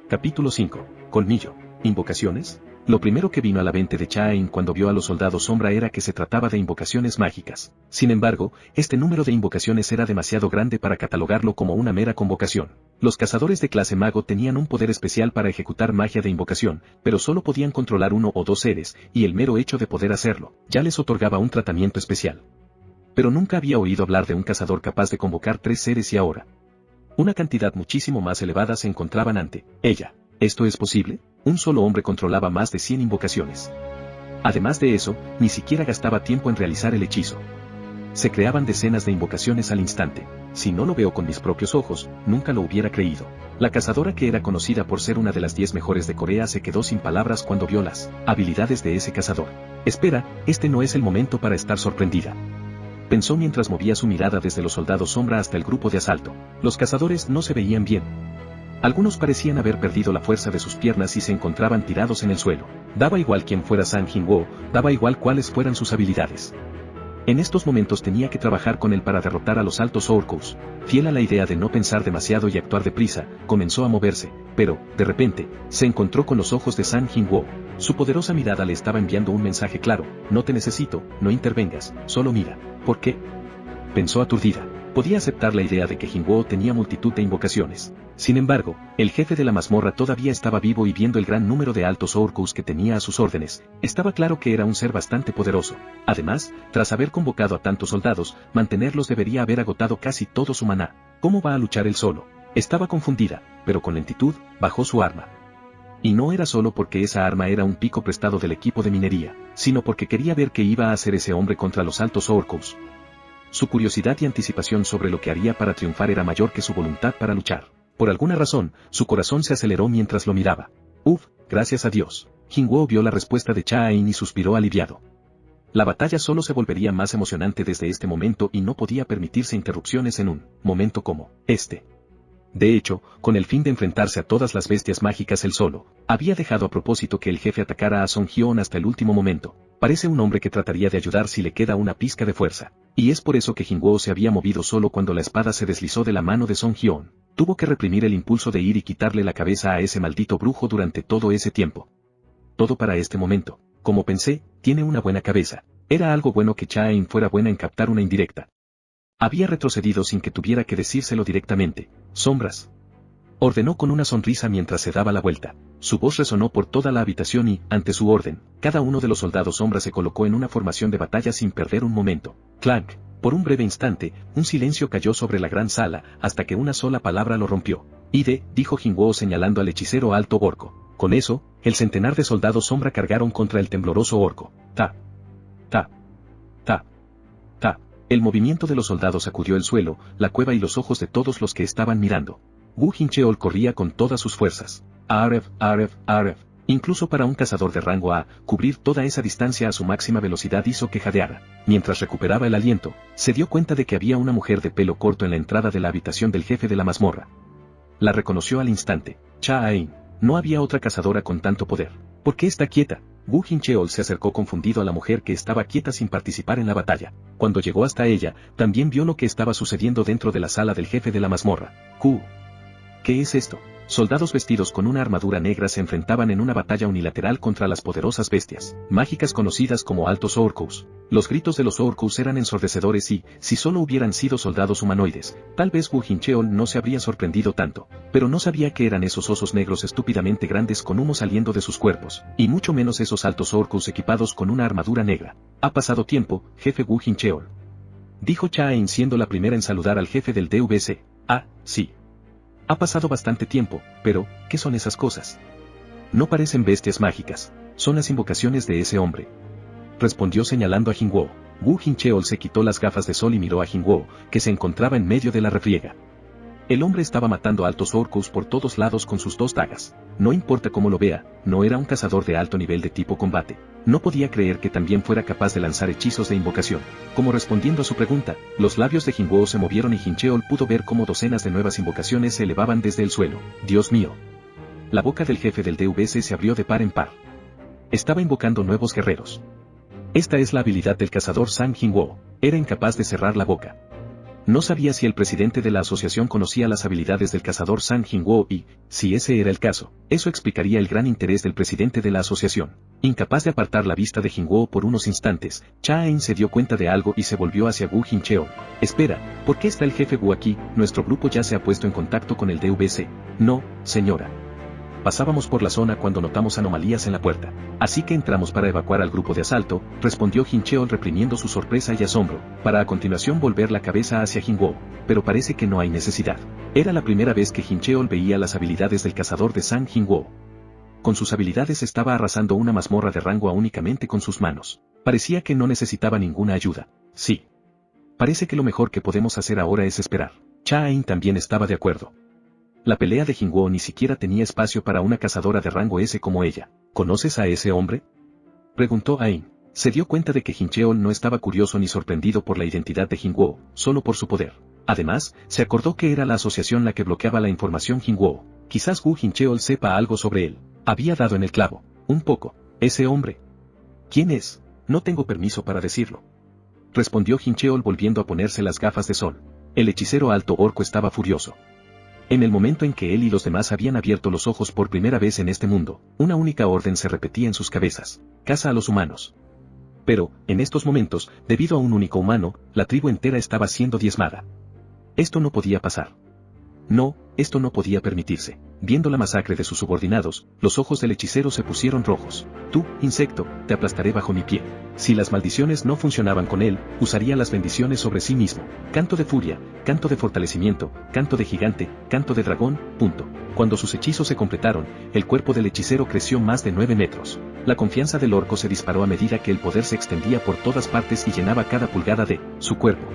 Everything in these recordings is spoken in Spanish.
Capítulo 5. Colmillo. ¿Invocaciones? Lo primero que vino a la mente de Cha-In cuando vio a los soldados sombra era que se trataba de invocaciones mágicas. Sin embargo, este número de invocaciones era demasiado grande para catalogarlo como una mera convocación. Los cazadores de clase mago tenían un poder especial para ejecutar magia de invocación, pero solo podían controlar uno o dos seres, y el mero hecho de poder hacerlo, ya les otorgaba un tratamiento especial. Pero nunca había oído hablar de un cazador capaz de convocar 3 seres y ahora una cantidad muchísimo más elevada se encontraban ante ella. ¿Esto es posible? Un solo hombre controlaba más de 100 invocaciones. Además de eso, ni siquiera gastaba tiempo en realizar el hechizo. Se creaban decenas de invocaciones al instante. Si no lo veo con mis propios ojos, nunca lo hubiera creído. La cazadora, que era conocida por ser una de las 10 mejores de Corea, se quedó sin palabras cuando vio las habilidades de ese cazador. Espera, este no es el momento para estar sorprendida, pensó mientras movía su mirada desde los soldados sombra hasta el grupo de asalto. Los cazadores no se veían bien. Algunos parecían haber perdido la fuerza de sus piernas y se encontraban tirados en el suelo. Daba igual quién fuera Sang Jin-woo, daba igual cuáles fueran sus habilidades. En estos momentos tenía que trabajar con él para derrotar a los altos orcos. Fiel a la idea de no pensar demasiado y actuar deprisa, comenzó a moverse, pero, de repente, se encontró con los ojos de Sang Jin-woo. Su poderosa mirada le estaba enviando un mensaje claro: no te necesito, no intervengas, solo mira. ¿Por qué?, pensó aturdida. Podía aceptar la idea de que Jin-woo tenía multitud de invocaciones. Sin embargo, el jefe de la mazmorra todavía estaba vivo y viendo el gran número de altos orcos que tenía a sus órdenes, estaba claro que era un ser bastante poderoso. Además, tras haber convocado a tantos soldados, mantenerlos debería haber agotado casi todo su maná. ¿Cómo va a luchar él solo? Estaba confundida, pero con lentitud, bajó su arma. Y no era solo porque esa arma era un pico prestado del equipo de minería, sino porque quería ver qué iba a hacer ese hombre contra los altos orcos. Su curiosidad y anticipación sobre lo que haría para triunfar era mayor que su voluntad para luchar. Por alguna razón, su corazón se aceleró mientras lo miraba. Gracias a Dios. Jin-woo vio la respuesta de Cha-In y suspiró aliviado. La batalla solo se volvería más emocionante desde este momento y no podía permitirse interrupciones en un momento como este. De hecho, con el fin de enfrentarse a todas las bestias mágicas él solo, había dejado a propósito que el jefe atacara a Song Hyeon hasta el último momento. Parece un hombre que trataría de ayudar si le queda una pizca de fuerza. Y es por eso que Jin-woo se había movido solo cuando la espada se deslizó de la mano de Song Hyeon. Tuvo que reprimir el impulso de ir y quitarle la cabeza a ese maldito brujo durante todo ese tiempo. Todo para este momento. Como pensé, tiene una buena cabeza. Era algo bueno que Cha-In fuera buena en captar una indirecta. Había retrocedido sin que tuviera que decírselo directamente. Sombras, ordenó con una sonrisa mientras se daba la vuelta. Su voz resonó por toda la habitación y, ante su orden, cada uno de los soldados sombra se colocó en una formación de batalla sin perder un momento. Clank. Por un breve instante, un silencio cayó sobre la gran sala, hasta que una sola palabra lo rompió. Ide, dijo Jin-woo señalando al hechicero alto orco. Con eso, el centenar de soldados sombra cargaron contra el tembloroso orco. Ta. Ta. Ta. Ta. El movimiento de los soldados sacudió el suelo, la cueva y los ojos de todos los que estaban mirando. Woo Jin-cheol corría con todas sus fuerzas. Aref. Incluso para un cazador de rango A, cubrir toda esa distancia a su máxima velocidad hizo que jadeara. Mientras recuperaba el aliento, se dio cuenta de que había una mujer de pelo corto en la entrada de la habitación del jefe de la mazmorra. La reconoció al instante. Cha-In. No había otra cazadora con tanto poder. ¿Por qué está quieta? Woo Jin-cheol se acercó confundido a la mujer que estaba quieta sin participar en la batalla. Cuando llegó hasta ella, también vio lo que estaba sucediendo dentro de la sala del jefe de la mazmorra. ¿Qué es esto? Soldados vestidos con una armadura negra se enfrentaban en una batalla unilateral contra las poderosas bestias mágicas conocidas como altos orcos. Los gritos de los orcos eran ensordecedores y, si solo hubieran sido soldados humanoides, tal vez Woo Jin-cheol no se habría sorprendido tanto. Pero no sabía que eran esos osos negros estúpidamente grandes con humo saliendo de sus cuerpos, y mucho menos esos altos orcos equipados con una armadura negra. Ha pasado tiempo, jefe Woo Jin-cheol, dijo Cha-In siendo la primera en saludar al jefe del DVC. Sí. Ha pasado bastante tiempo, pero, ¿qué son esas cosas? No parecen bestias mágicas, son las invocaciones de ese hombre, respondió señalando a Jin-woo. Woo Jin-cheol se quitó las gafas de sol y miró a Jin-woo, que se encontraba en medio de la refriega. El hombre estaba matando altos orcos por todos lados con sus 2 dagas. No importa cómo lo vea, no era un cazador de alto nivel de tipo combate. No podía creer que también fuera capaz de lanzar hechizos de invocación. Como respondiendo a su pregunta, los labios de Jin-woo se movieron y Jin-cheol pudo ver cómo docenas de nuevas invocaciones se elevaban desde el suelo. Dios mío. La boca del jefe del DVC se abrió de par en par. Estaba invocando nuevos guerreros. Esta es la habilidad del cazador Sang Jin-woo. Era incapaz de cerrar la boca. No sabía si el presidente de la asociación conocía las habilidades del cazador Sang Jin-woo y, si ese era el caso, eso explicaría el gran interés del presidente de la asociación. Incapaz de apartar la vista de Jin-woo por unos instantes, Cha-in se dio cuenta de algo y se volvió hacia Wu Jin-cheol. Espera, ¿por qué está el jefe Wu aquí? Nuestro grupo ya se ha puesto en contacto con el DVC. No, señora. Pasábamos por la zona cuando notamos anomalías en la puerta. Así que entramos para evacuar al grupo de asalto, respondió Jin-cheol reprimiendo su sorpresa y asombro, para a continuación volver la cabeza hacia Jin-woo. Pero parece que no hay necesidad. Era la primera vez que Jin-cheol veía las habilidades del cazador de Sang Jin-woo. Con sus habilidades estaba arrasando una mazmorra de rango A únicamente con sus manos. Parecía que no necesitaba ninguna ayuda. Sí. Parece que lo mejor que podemos hacer ahora es esperar. Cha-in también estaba de acuerdo. La pelea de Jin-woo ni siquiera tenía espacio para una cazadora de rango S como ella. ¿Conoces a ese hombre?, preguntó Ain. Se dio cuenta de que Jin-cheol no estaba curioso ni sorprendido por la identidad de Jin-woo, solo por su poder. Además, se acordó que era la asociación la que bloqueaba la información Jin-woo. Quizás Wu Jin-cheol sepa algo sobre él. Había dado en el clavo. Un poco. ¿Ese hombre? ¿Quién es? No tengo permiso para decirlo, respondió Jin-cheol volviendo a ponerse las gafas de sol. El hechicero alto orco estaba furioso. En el momento en que él y los demás habían abierto los ojos por primera vez en este mundo, una única orden se repetía en sus cabezas: caza a los humanos. Pero, en estos momentos, debido a un único humano, la tribu entera estaba siendo diezmada. Esto no podía pasar. No, esto no podía permitirse. Viendo la masacre de sus subordinados, los ojos del hechicero se pusieron rojos. Tú, insecto, te aplastaré bajo mi pie. Si las maldiciones no funcionaban con él, usaría las bendiciones sobre sí mismo. Canto de furia, canto de fortalecimiento, canto de gigante, canto de dragón, punto. Cuando sus hechizos se completaron, el cuerpo del hechicero creció más de 9 metros. La confianza del orco se disparó a medida que el poder se extendía por todas partes y llenaba cada pulgada de su cuerpo.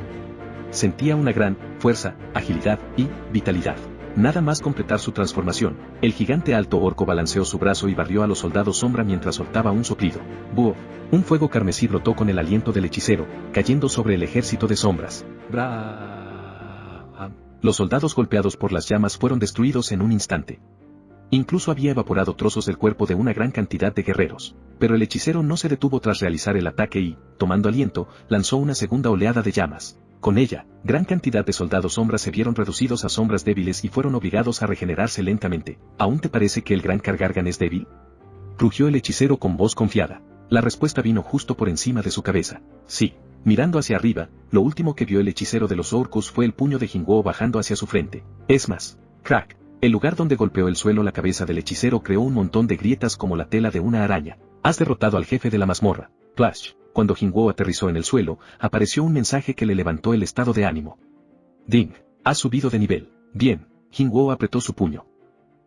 Sentía una gran fuerza, agilidad y vitalidad. Nada más completar su transformación, el gigante alto orco balanceó su brazo y barrió a los soldados sombra mientras soltaba un soplido. ¡Buf! Un fuego carmesí brotó con el aliento del hechicero, cayendo sobre el ejército de sombras. ¡Bra! Los soldados golpeados por las llamas fueron destruidos en un instante. Incluso había evaporado trozos del cuerpo de una gran cantidad de guerreros. Pero el hechicero no se detuvo tras realizar el ataque y, tomando aliento, lanzó una segunda oleada de llamas. Con ella, gran cantidad de soldados sombras se vieron reducidos a sombras débiles y fueron obligados a regenerarse lentamente. ¿Aún te parece que el gran Kargargan es débil?, rugió el hechicero con voz confiada. La respuesta vino justo por encima de su cabeza. Sí. Mirando hacia arriba, lo último que vio el hechicero de los orcos fue el puño de Jin-woo bajando hacia su frente. Es más, crack. El lugar donde golpeó el suelo la cabeza del hechicero creó un montón de grietas como la tela de una araña. Has derrotado al jefe de la mazmorra. Flash. Cuando Jin-woo aterrizó en el suelo, apareció un mensaje que le levantó el estado de ánimo. Ding. Has subido de nivel. Bien. Jin-woo apretó su puño.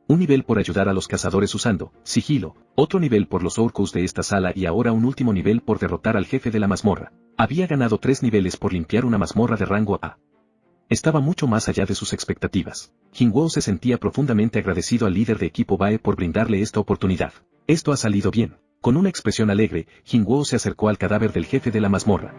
Un nivel por ayudar a los cazadores usando sigilo, otro nivel por los orcos de esta sala y ahora un último nivel por derrotar al jefe de la mazmorra. Había ganado 3 niveles por limpiar una mazmorra de rango A. Estaba mucho más allá de sus expectativas. Jin-woo se sentía profundamente agradecido al líder de equipo Bae por brindarle esta oportunidad. Esto ha salido bien. Con una expresión alegre, Jin-woo se acercó al cadáver del jefe de la mazmorra.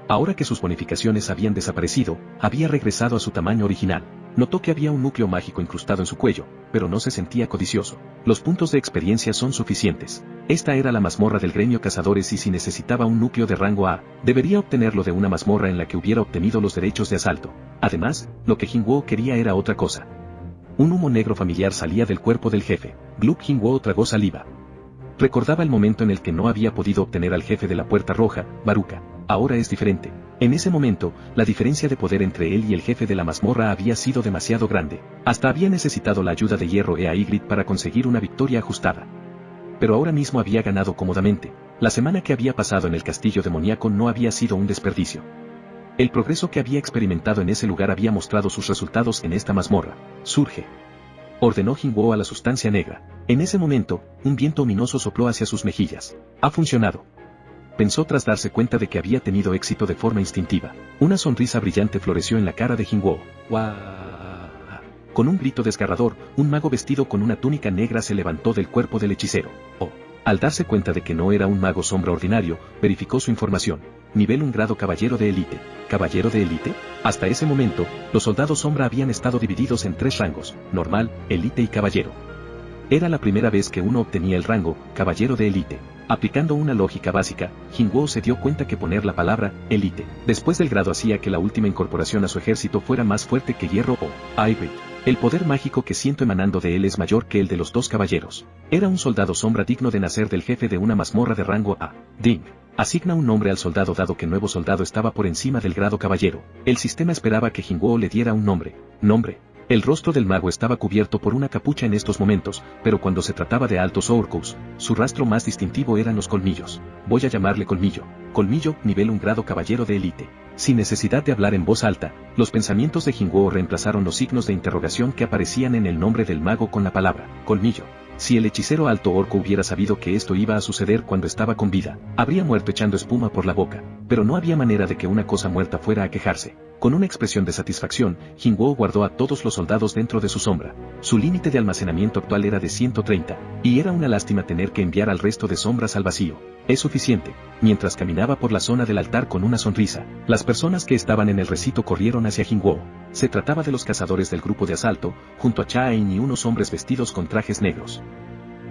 Ahora que sus bonificaciones habían desaparecido, había regresado a su tamaño original. Notó que había un núcleo mágico incrustado en su cuello, pero no se sentía codicioso. Los puntos de experiencia son suficientes. Esta era la mazmorra del gremio cazadores y si necesitaba un núcleo de rango A, debería obtenerlo de una mazmorra en la que hubiera obtenido los derechos de asalto. Además, lo que Jin-woo quería era otra cosa. Un humo negro familiar salía del cuerpo del jefe. Gluck. Jin-woo tragó saliva. Recordaba el momento en el que no había podido obtener al jefe de la Puerta Roja, Baruka. Ahora es diferente. En ese momento, la diferencia de poder entre él y el jefe de la mazmorra había sido demasiado grande. Hasta había necesitado la ayuda de Hierro e Ygritte para conseguir una victoria ajustada. Pero ahora mismo había ganado cómodamente. La semana que había pasado en el castillo demoníaco no había sido un desperdicio. El progreso que había experimentado en ese lugar había mostrado sus resultados en esta mazmorra. Surge. Ordenó Jin-woo a la sustancia negra. En ese momento, un viento ominoso sopló hacia sus mejillas. Ha funcionado, pensó tras darse cuenta de que había tenido éxito de forma instintiva. Una sonrisa brillante floreció en la cara de Jin-woo. ¡Guau! Con un grito desgarrador, un mago vestido con una túnica negra se levantó del cuerpo del hechicero. Oh. Al darse cuenta de que no era un mago sombra ordinario, verificó su información. Nivel 1 grado caballero de élite. ¿Caballero de élite? Hasta ese momento, los soldados sombra habían estado divididos en 3 rangos: normal, élite y caballero. Era la primera vez que uno obtenía el rango caballero de élite. Aplicando una lógica básica, Jinwoo se dio cuenta que poner la palabra elite después del grado hacía que la última incorporación a su ejército fuera más fuerte que hierro o ivory. El poder mágico que siento emanando de él es mayor que el de los dos caballeros. Era un soldado sombra digno de nacer del jefe de una mazmorra de rango A. Ding. Asigna un nombre al soldado dado que nuevo soldado estaba por encima del grado caballero. El sistema esperaba que Jinwoo le diera un nombre. Nombre. El rostro del mago estaba cubierto por una capucha en estos momentos, pero cuando se trataba de altos orcos, su rastro más distintivo eran los colmillos. Voy a llamarle colmillo. Colmillo, nivel 1 grado caballero de élite. Sin necesidad de hablar en voz alta, los pensamientos de Jinwoo reemplazaron los signos de interrogación que aparecían en el nombre del mago con la palabra colmillo. Si el hechicero alto orco hubiera sabido que esto iba a suceder cuando estaba con vida, habría muerto echando espuma por la boca, pero no había manera de que una cosa muerta fuera a quejarse. Con una expresión de satisfacción, Jinwoo guardó a todos los soldados dentro de su sombra. Su límite de almacenamiento actual era de 130, y era una lástima tener que enviar al resto de sombras al vacío. Es suficiente. Mientras caminaba por la zona del altar con una sonrisa, las personas que estaban en el recinto corrieron hacia Jinwoo. Se trataba de los cazadores del grupo de asalto, junto a Cha-In y unos hombres vestidos con trajes negros.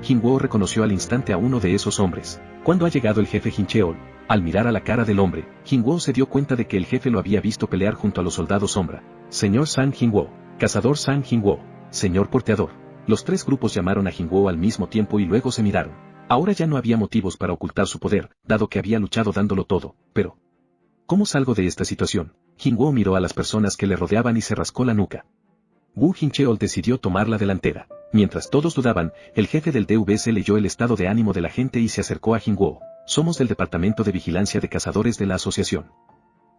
Jinwoo reconoció al instante a uno de esos hombres. Cuando ha llegado el jefe Jincheol, al mirar a la cara del hombre, Jinwoo se dio cuenta de que el jefe lo había visto pelear junto a los soldados sombra. Señor San Jinwoo, cazador San Jinwoo, señor porteador. Los tres grupos llamaron a Jinwoo al mismo tiempo y luego se miraron. Ahora ya no había motivos para ocultar su poder, dado que había luchado dándolo todo, pero ¿cómo salgo de esta situación? Jinwoo miró a las personas que le rodeaban y se rascó la nuca. Wu Jincheol decidió tomar la delantera. Mientras todos dudaban, el jefe del DVC leyó el estado de ánimo de la gente y se acercó a Jinwoo. Somos del Departamento de Vigilancia de Cazadores de la Asociación,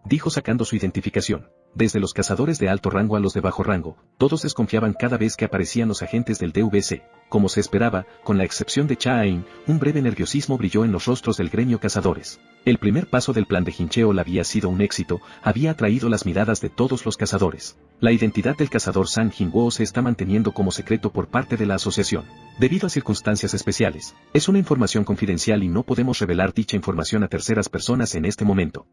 dijo sacando su identificación. Desde los cazadores de alto rango a los de bajo rango, todos desconfiaban cada vez que aparecían los agentes del DVC. Como se esperaba, con la excepción de Cha-In, un breve nerviosismo brilló en los rostros del gremio cazadores. El primer paso del plan de Jincheol había sido un éxito, había atraído las miradas de todos los cazadores. La identidad del cazador San Jinwoo se está manteniendo como secreto por parte de la asociación, debido a circunstancias especiales. Es una información confidencial y no podemos revelar dicha información a terceras personas en este momento.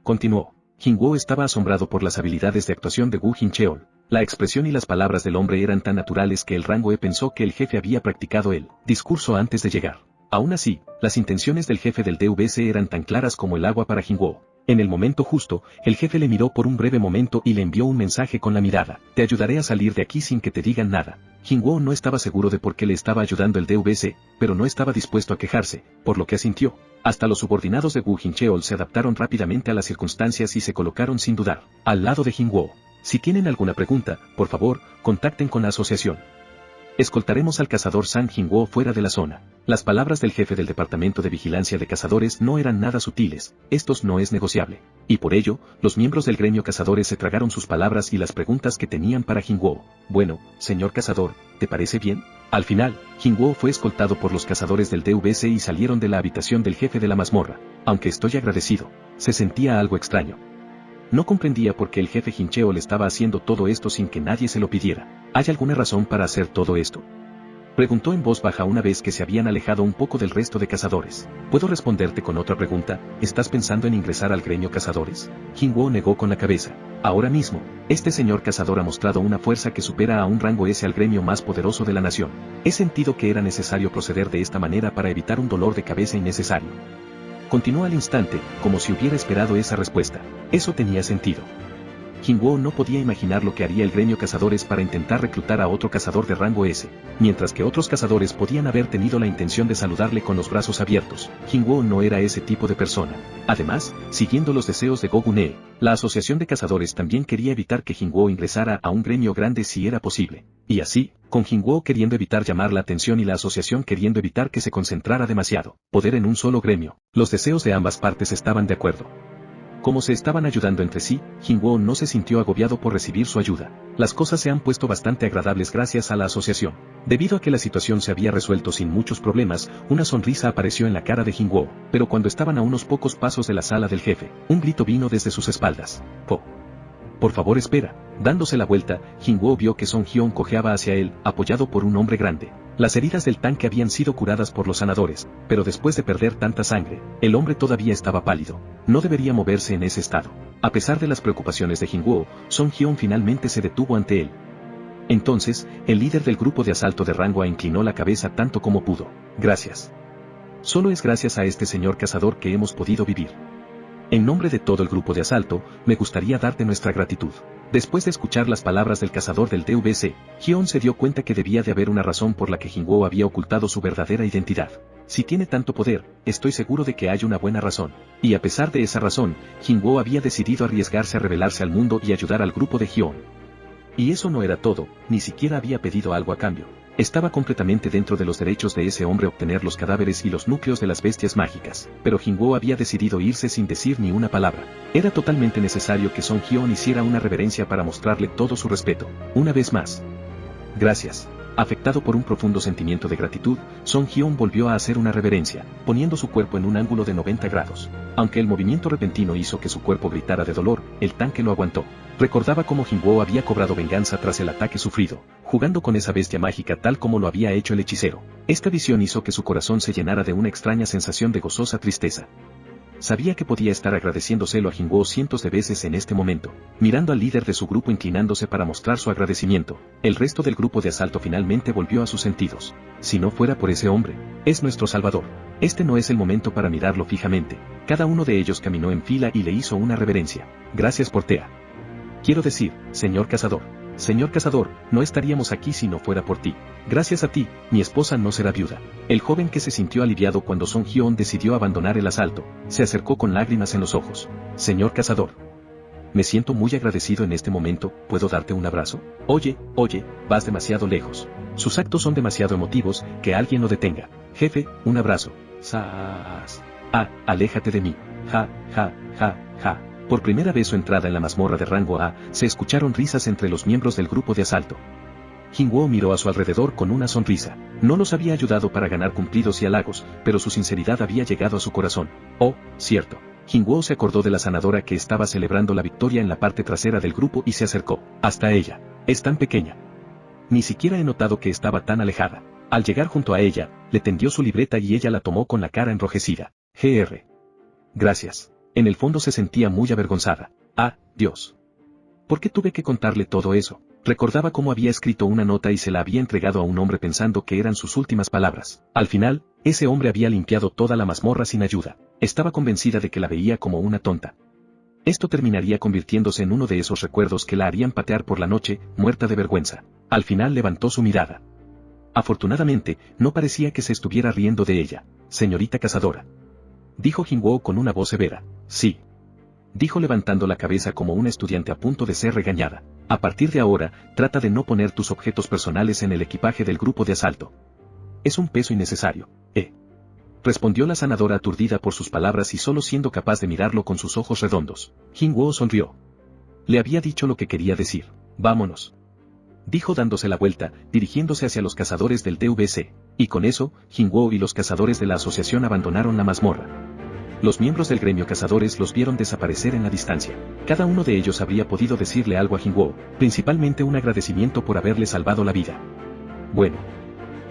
Continuó. Jinwoo estaba asombrado por las habilidades de actuación de Wu Jincheol. La expresión y las palabras del hombre eran tan naturales que el rango E pensó que el jefe había practicado el discurso antes de llegar. Aún así, las intenciones del jefe del DVC eran tan claras como el agua para Jinwoo. En el momento justo, el jefe le miró por un breve momento y le envió un mensaje con la mirada. Te ayudaré a salir de aquí sin que te digan nada. Jinwoo no estaba seguro de por qué le estaba ayudando el DVC, pero no estaba dispuesto a quejarse, por lo que asintió. Hasta los subordinados de Wu Jincheol se adaptaron rápidamente a las circunstancias y se colocaron sin dudar, al lado de Jinwoo. Si tienen alguna pregunta, por favor, contacten con la asociación. Escoltaremos al cazador San Jinwoo fuera de la zona. Las palabras del jefe del Departamento de Vigilancia de Cazadores no eran nada sutiles, estos no es negociable. Y por ello, los miembros del gremio cazadores se tragaron sus palabras y las preguntas que tenían para Jinwoo. Bueno, señor cazador, ¿te parece bien? Al final, Jinwoo fue escoltado por los cazadores del DVC y salieron de la habitación del jefe de la mazmorra. Aunque estoy agradecido, se sentía algo extraño. No comprendía por qué el jefe Jincheol estaba haciendo todo esto sin que nadie se lo pidiera. ¿Hay alguna razón para hacer todo esto? Preguntó en voz baja una vez que se habían alejado un poco del resto de cazadores. ¿Puedo responderte con otra pregunta? ¿Estás pensando en ingresar al gremio cazadores? Jinwoo negó con la cabeza. Ahora mismo, este señor cazador ha mostrado una fuerza que supera a un rango S al gremio más poderoso de la nación. He sentido que era necesario proceder de esta manera para evitar un dolor de cabeza innecesario. Continuó al instante, como si hubiera esperado esa respuesta. Eso tenía sentido. Jinwoo no podía imaginar lo que haría el gremio cazadores para intentar reclutar a otro cazador de rango S, mientras que otros cazadores podían haber tenido la intención de saludarle con los brazos abiertos. Jinwoo no era ese tipo de persona. Además, siguiendo los deseos de Gogune, la asociación de cazadores también quería evitar que Jinwoo ingresara a un gremio grande si era posible. Y así, con Jinwoo queriendo evitar llamar la atención y la asociación queriendo evitar que se concentrara demasiado poder en un solo gremio, los deseos de ambas partes estaban de acuerdo. Como se estaban ayudando entre sí, Jinwoo no se sintió agobiado por recibir su ayuda. Las cosas se han puesto bastante agradables gracias a la asociación. Debido a que la situación se había resuelto sin muchos problemas, una sonrisa apareció en la cara de Jinwoo, pero cuando estaban a unos pocos pasos de la sala del jefe, un grito vino desde sus espaldas. ¡Po! Por favor espera. Dándose la vuelta, Jinwoo vio que Song Hyun cojeaba hacia él, apoyado por un hombre grande. Las heridas del tanque habían sido curadas por los sanadores, pero después de perder tanta sangre, el hombre todavía estaba pálido. No debería moverse en ese estado. A pesar de las preocupaciones de Jinwoo, Song Hyun finalmente se detuvo ante él. Entonces, el líder del grupo de asalto de rango A inclinó la cabeza tanto como pudo. Gracias. Solo es gracias a este señor cazador que hemos podido vivir. En nombre de todo el grupo de asalto, me gustaría darte nuestra gratitud. Después de escuchar las palabras del cazador del DVC, Hyun se dio cuenta que debía de haber una razón por la que Jin-woo había ocultado su verdadera identidad. Si tiene tanto poder, estoy seguro de que hay una buena razón. Y a pesar de esa razón, Jin-woo había decidido arriesgarse a revelarse al mundo y ayudar al grupo de Hyun. Y eso no era todo, ni siquiera había pedido algo a cambio. Estaba completamente dentro de los derechos de ese hombre obtener los cadáveres y los núcleos de las bestias mágicas, pero Jin-woo había decidido irse sin decir ni una palabra. Era totalmente necesario que Song Hyun hiciera una reverencia para mostrarle todo su respeto. Una vez más. Gracias. Afectado por un profundo sentimiento de gratitud, Song Hyun volvió a hacer una reverencia, poniendo su cuerpo en un ángulo de 90 grados. Aunque el movimiento repentino hizo que su cuerpo gritara de dolor, el tanque lo aguantó. Recordaba cómo Jin-woo había cobrado venganza tras el ataque sufrido, jugando con esa bestia mágica tal como lo había hecho el hechicero. Esta visión hizo que su corazón se llenara de una extraña sensación de gozosa tristeza. Sabía que podía estar agradeciéndoselo a Jin-woo cientos de veces en este momento. Mirando al líder de su grupo inclinándose para mostrar su agradecimiento, el resto del grupo de asalto finalmente volvió a sus sentidos. Si no fuera por ese hombre, es nuestro salvador. Este no es el momento para mirarlo fijamente. Cada uno de ellos caminó en fila y le hizo una reverencia. Gracias por Tea. Quiero decir, señor cazador. Señor cazador, no estaríamos aquí si no fuera por ti. Gracias a ti, mi esposa no será viuda. El joven que se sintió aliviado cuando Song Hyun decidió abandonar el asalto, se acercó con lágrimas en los ojos. Señor cazador. Me siento muy agradecido en este momento, ¿puedo darte un abrazo? Oye, vas demasiado lejos. Sus actos son demasiado emotivos, que alguien lo detenga. Jefe, un abrazo. ¡Sas! Ah, aléjate de mí. Ja. Por primera vez su entrada en la mazmorra de rango A, se escucharon risas entre los miembros del grupo de asalto. Jin-woo miró a su alrededor con una sonrisa. No los había ayudado para ganar cumplidos y halagos, pero su sinceridad había llegado a su corazón. Oh, cierto. Jin-woo se acordó de la sanadora que estaba celebrando la victoria en la parte trasera del grupo y se acercó. Hasta ella. Es tan pequeña. Ni siquiera he notado que estaba tan alejada. Al llegar junto a ella, le tendió su libreta y ella la tomó con la cara enrojecida. Gr. Gracias. En el fondo se sentía muy avergonzada. Ah, Dios. ¿Por qué tuve que contarle todo eso? Recordaba cómo había escrito una nota y se la había entregado a un hombre pensando que eran sus últimas palabras. Al final, ese hombre había limpiado toda la mazmorra sin ayuda. Estaba convencida de que la veía como una tonta. Esto terminaría convirtiéndose en uno de esos recuerdos que la harían patear por la noche, muerta de vergüenza. Al final levantó su mirada. Afortunadamente, no parecía que se estuviera riendo de ella. Señorita cazadora. Dijo Jin-woo con una voz severa. Sí. Dijo levantando la cabeza como una estudiante a punto de ser regañada. A partir de ahora, trata de no poner tus objetos personales en el equipaje del grupo de asalto. Es un peso innecesario. Respondió la sanadora aturdida por sus palabras y solo siendo capaz de mirarlo con sus ojos redondos. Jin-woo sonrió. Le había dicho lo que quería decir. Vámonos. Dijo dándose la vuelta, dirigiéndose hacia los cazadores del DVC. Y con eso, Jin-woo y los cazadores de la asociación abandonaron la mazmorra. Los miembros del gremio cazadores los vieron desaparecer en la distancia. Cada uno de ellos habría podido decirle algo a Jin-woo, principalmente un agradecimiento por haberle salvado la vida. Bueno.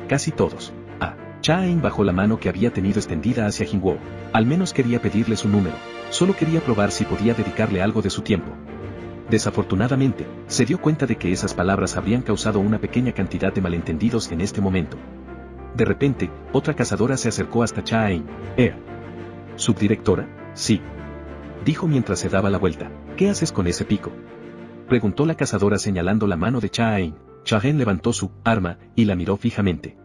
Casi todos. Cha-in bajó la mano que había tenido extendida hacia Jin-woo. Al menos quería pedirle su número. Solo quería probar si podía dedicarle algo de su tiempo. Desafortunadamente, se dio cuenta de que esas palabras habrían causado una pequeña cantidad de malentendidos en este momento. De repente, otra cazadora se acercó hasta Cha-in. ¿Subdirectora? Sí. Dijo mientras se daba la vuelta. ¿Qué haces con ese pico? Preguntó la cazadora señalando la mano de Cha-in. Cha-in levantó su arma y la miró fijamente.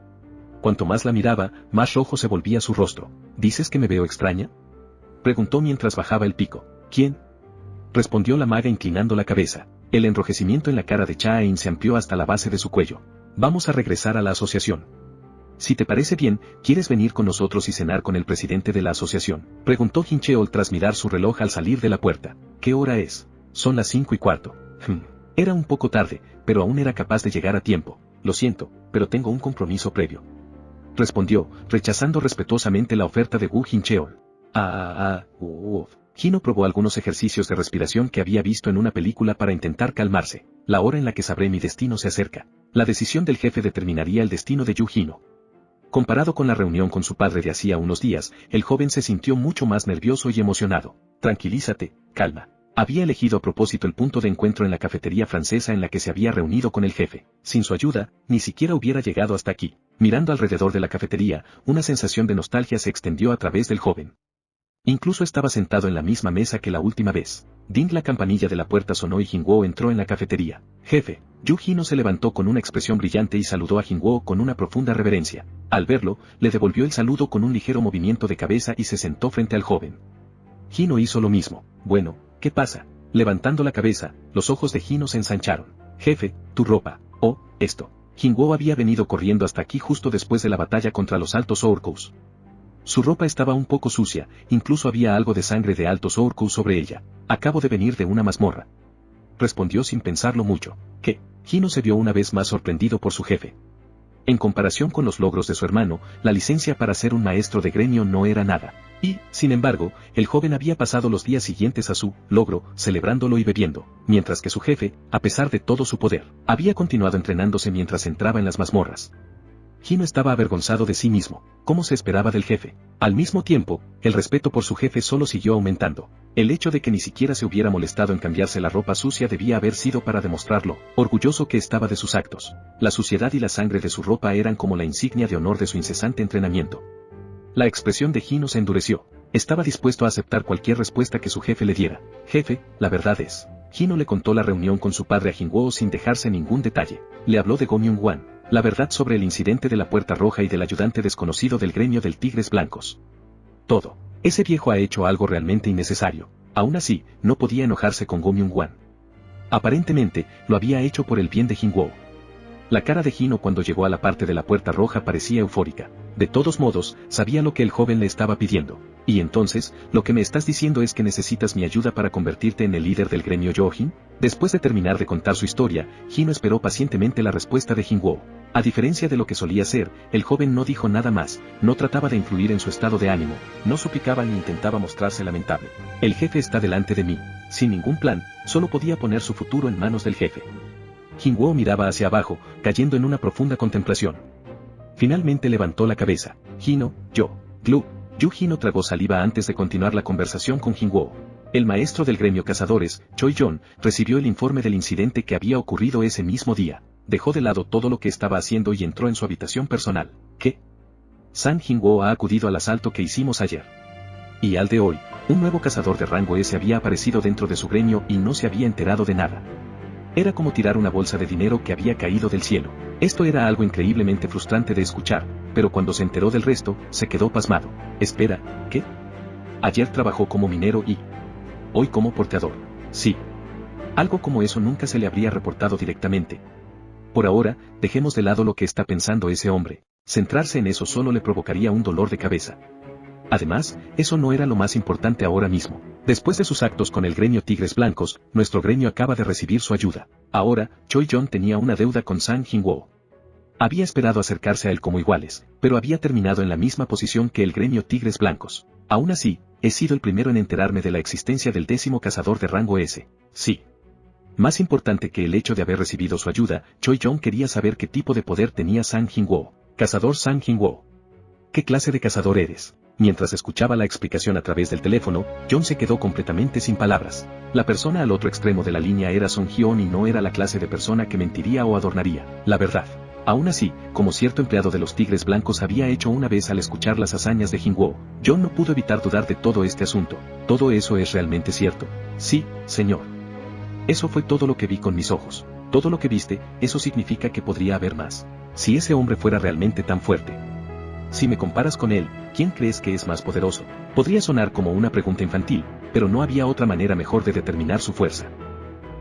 Cuanto más la miraba, más rojo se volvía su rostro. ¿Dices que me veo extraña? Preguntó mientras bajaba el pico. ¿Quién? Respondió la maga inclinando la cabeza. El enrojecimiento en la cara de Cha-in se amplió hasta la base de su cuello. Vamos a regresar a la asociación. Si te parece bien, ¿quieres venir con nosotros y cenar con el presidente de la asociación? Preguntó Jin Cheol tras mirar su reloj al salir de la puerta. ¿Qué hora es? Son las 5:15. Era un poco tarde, pero aún era capaz de llegar a tiempo. Lo siento, pero tengo un compromiso previo. Respondió, rechazando respetuosamente la oferta de Wu Jin Cheol. Hino probó algunos ejercicios de respiración que había visto en una película para intentar calmarse. La hora en la que sabré mi destino se acerca. La decisión del jefe determinaría el destino de Yu Hino. Comparado con la reunión con su padre de hacía unos días, el joven se sintió mucho más nervioso y emocionado. Tranquilízate, calma. Había elegido a propósito el punto de encuentro en la cafetería francesa en la que se había reunido con el jefe. Sin su ayuda, ni siquiera hubiera llegado hasta aquí. Mirando alrededor de la cafetería, una sensación de nostalgia se extendió a través del joven. Incluso estaba sentado en la misma mesa que la última vez. Ding, la campanilla de la puerta sonó y Jingwo entró en la cafetería. Jefe. Yu Hino se levantó con una expresión brillante y saludó a Jingwo con una profunda reverencia. Al verlo, le devolvió el saludo con un ligero movimiento de cabeza y se sentó frente al joven. Hino hizo lo mismo. Bueno, ¿qué pasa? Levantando la cabeza, los ojos de Hino se ensancharon. Jefe, tu ropa. Oh, esto. Jingwo había venido corriendo hasta aquí justo después de la batalla contra los Altos Orcous. Su ropa estaba un poco sucia, incluso había algo de sangre de Altos Orcous sobre ella. Acabo de venir de una mazmorra. Respondió sin pensarlo mucho. ¿Qué? Hino se vio una vez más sorprendido por su jefe. En comparación con los logros de su hermano, la licencia para ser un maestro de gremio no era nada. Y, sin embargo, el joven había pasado los días siguientes a su logro, celebrándolo y bebiendo, mientras que su jefe, a pesar de todo su poder, había continuado entrenándose mientras entraba en las mazmorras. Hino estaba avergonzado de sí mismo, como se esperaba del jefe. Al mismo tiempo, el respeto por su jefe solo siguió aumentando. El hecho de que ni siquiera se hubiera molestado en cambiarse la ropa sucia debía haber sido para demostrarlo orgulloso que estaba de sus actos. La suciedad y la sangre de su ropa eran como la insignia de honor de su incesante entrenamiento. La expresión de Hino se endureció. Estaba dispuesto a aceptar cualquier respuesta que su jefe le diera. Jefe, la verdad es. Hino le contó la reunión con su padre a Jingwo sin dejarse ningún detalle. Le habló de Go Myung-wan, la verdad sobre el incidente de la Puerta Roja y del ayudante desconocido del gremio del Tigres Blancos. Todo. Ese viejo ha hecho algo realmente innecesario. Aún así, no podía enojarse con Go Myung-wan. Aparentemente, lo había hecho por el bien de Jingwo. La cara de Hino cuando llegó a la parte de la Puerta Roja parecía eufórica. De todos modos, sabía lo que el joven le estaba pidiendo. Y entonces, ¿lo que me estás diciendo es que necesitas mi ayuda para convertirte en el líder del gremio Yohin? Después de terminar de contar su historia, Hino esperó pacientemente la respuesta de Jingwo. A diferencia de lo que solía ser, el joven no dijo nada más, no trataba de influir en su estado de ánimo, no suplicaba ni intentaba mostrarse lamentable. El jefe está delante de mí. Sin ningún plan, solo podía poner su futuro en manos del jefe. Jingwo miraba hacia abajo, cayendo en una profunda contemplación. Finalmente levantó la cabeza. Hino, yo. Glu. Yu Hino tragó saliva antes de continuar la conversación con Jingwo. El maestro del gremio cazadores, Choi Jon, recibió el informe del incidente que había ocurrido ese mismo día. Dejó de lado todo lo que estaba haciendo y entró en su habitación personal. ¿Qué? San Jingwo ha acudido al asalto que hicimos ayer. Y al de hoy, un nuevo cazador de rango S había aparecido dentro de su gremio y no se había enterado de nada. Era como tirar una bolsa de dinero que había caído del cielo. Esto era algo increíblemente frustrante de escuchar, pero cuando se enteró del resto, se quedó pasmado. Espera, ¿qué? Ayer trabajó como minero y hoy como porteador. Sí. Algo como eso nunca se le habría reportado directamente. Por ahora, dejemos de lado lo que está pensando ese hombre. Centrarse en eso solo le provocaría un dolor de cabeza. Además, eso no era lo más importante ahora mismo. Después de sus actos con el gremio Tigres Blancos, nuestro gremio acaba de recibir su ayuda. Ahora, Choi Jon tenía una deuda con San Jingwo. Había esperado acercarse a él como iguales, pero había terminado en la misma posición que el gremio Tigres Blancos. Aún así, he sido el primero en enterarme de la existencia del 10º cazador de rango S. Sí. Más importante que el hecho de haber recibido su ayuda, Choi Jon quería saber qué tipo de poder tenía San Jingwo. Cazador San Jingwo. ¿Qué clase de cazador eres? Mientras escuchaba la explicación a través del teléfono, Jon se quedó completamente sin palabras. La persona al otro extremo de la línea era Song Hyun y no era la clase de persona que mentiría o adornaría la verdad. Aún así, como cierto empleado de los Tigres Blancos había hecho una vez al escuchar las hazañas de Jingwo, Jon no pudo evitar dudar de todo este asunto. ¿Todo eso es realmente cierto? Sí, señor. Eso fue todo lo que vi con mis ojos. Todo lo que viste, eso significa que podría haber más. Si ese hombre fuera realmente tan fuerte. Si me comparas con él, ¿quién crees que es más poderoso? Podría sonar como una pregunta infantil, pero no había otra manera mejor de determinar su fuerza.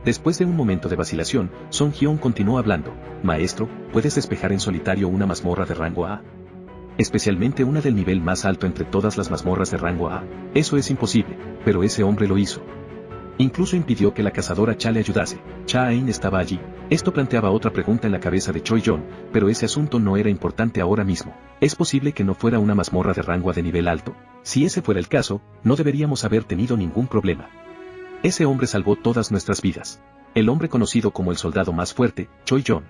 Después de un momento de vacilación, Song Hyun continuó hablando. Maestro, ¿puedes despejar en solitario una mazmorra de rango A? Especialmente una del nivel más alto entre todas las mazmorras de rango A. Eso es imposible, pero ese hombre lo hizo. Incluso impidió que la cazadora Cha le ayudase. Cha Ain estaba allí. Esto planteaba otra pregunta en la cabeza de Choi Jon, pero ese asunto no era importante ahora mismo. ¿Es posible que no fuera una mazmorra de rango A de nivel alto? Si ese fuera el caso, no deberíamos haber tenido ningún problema. Ese hombre salvó todas nuestras vidas. El hombre conocido como el soldado más fuerte, Choi Jon.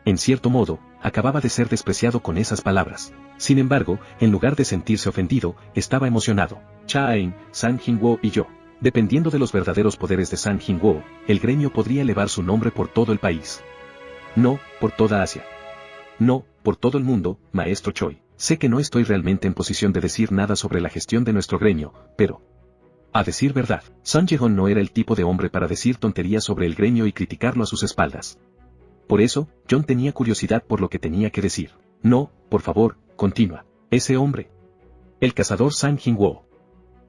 En cierto modo, acababa de ser despreciado con esas palabras. Sin embargo, en lugar de sentirse ofendido, estaba emocionado. Cha Ain, San Jingwo y yo. Dependiendo de los verdaderos poderes de San Jingwo, el gremio podría elevar su nombre por todo el país. No, por toda Asia. No, por todo el mundo, maestro Choi. Sé que no estoy realmente en posición de decir nada sobre la gestión de nuestro gremio, pero... A decir verdad, Sun Jae-hong no era el tipo de hombre para decir tonterías sobre el gremio y criticarlo a sus espaldas. Por eso, John tenía curiosidad por lo que tenía que decir. No, por favor, continúa. Ese hombre. El cazador Sang Jin-woo.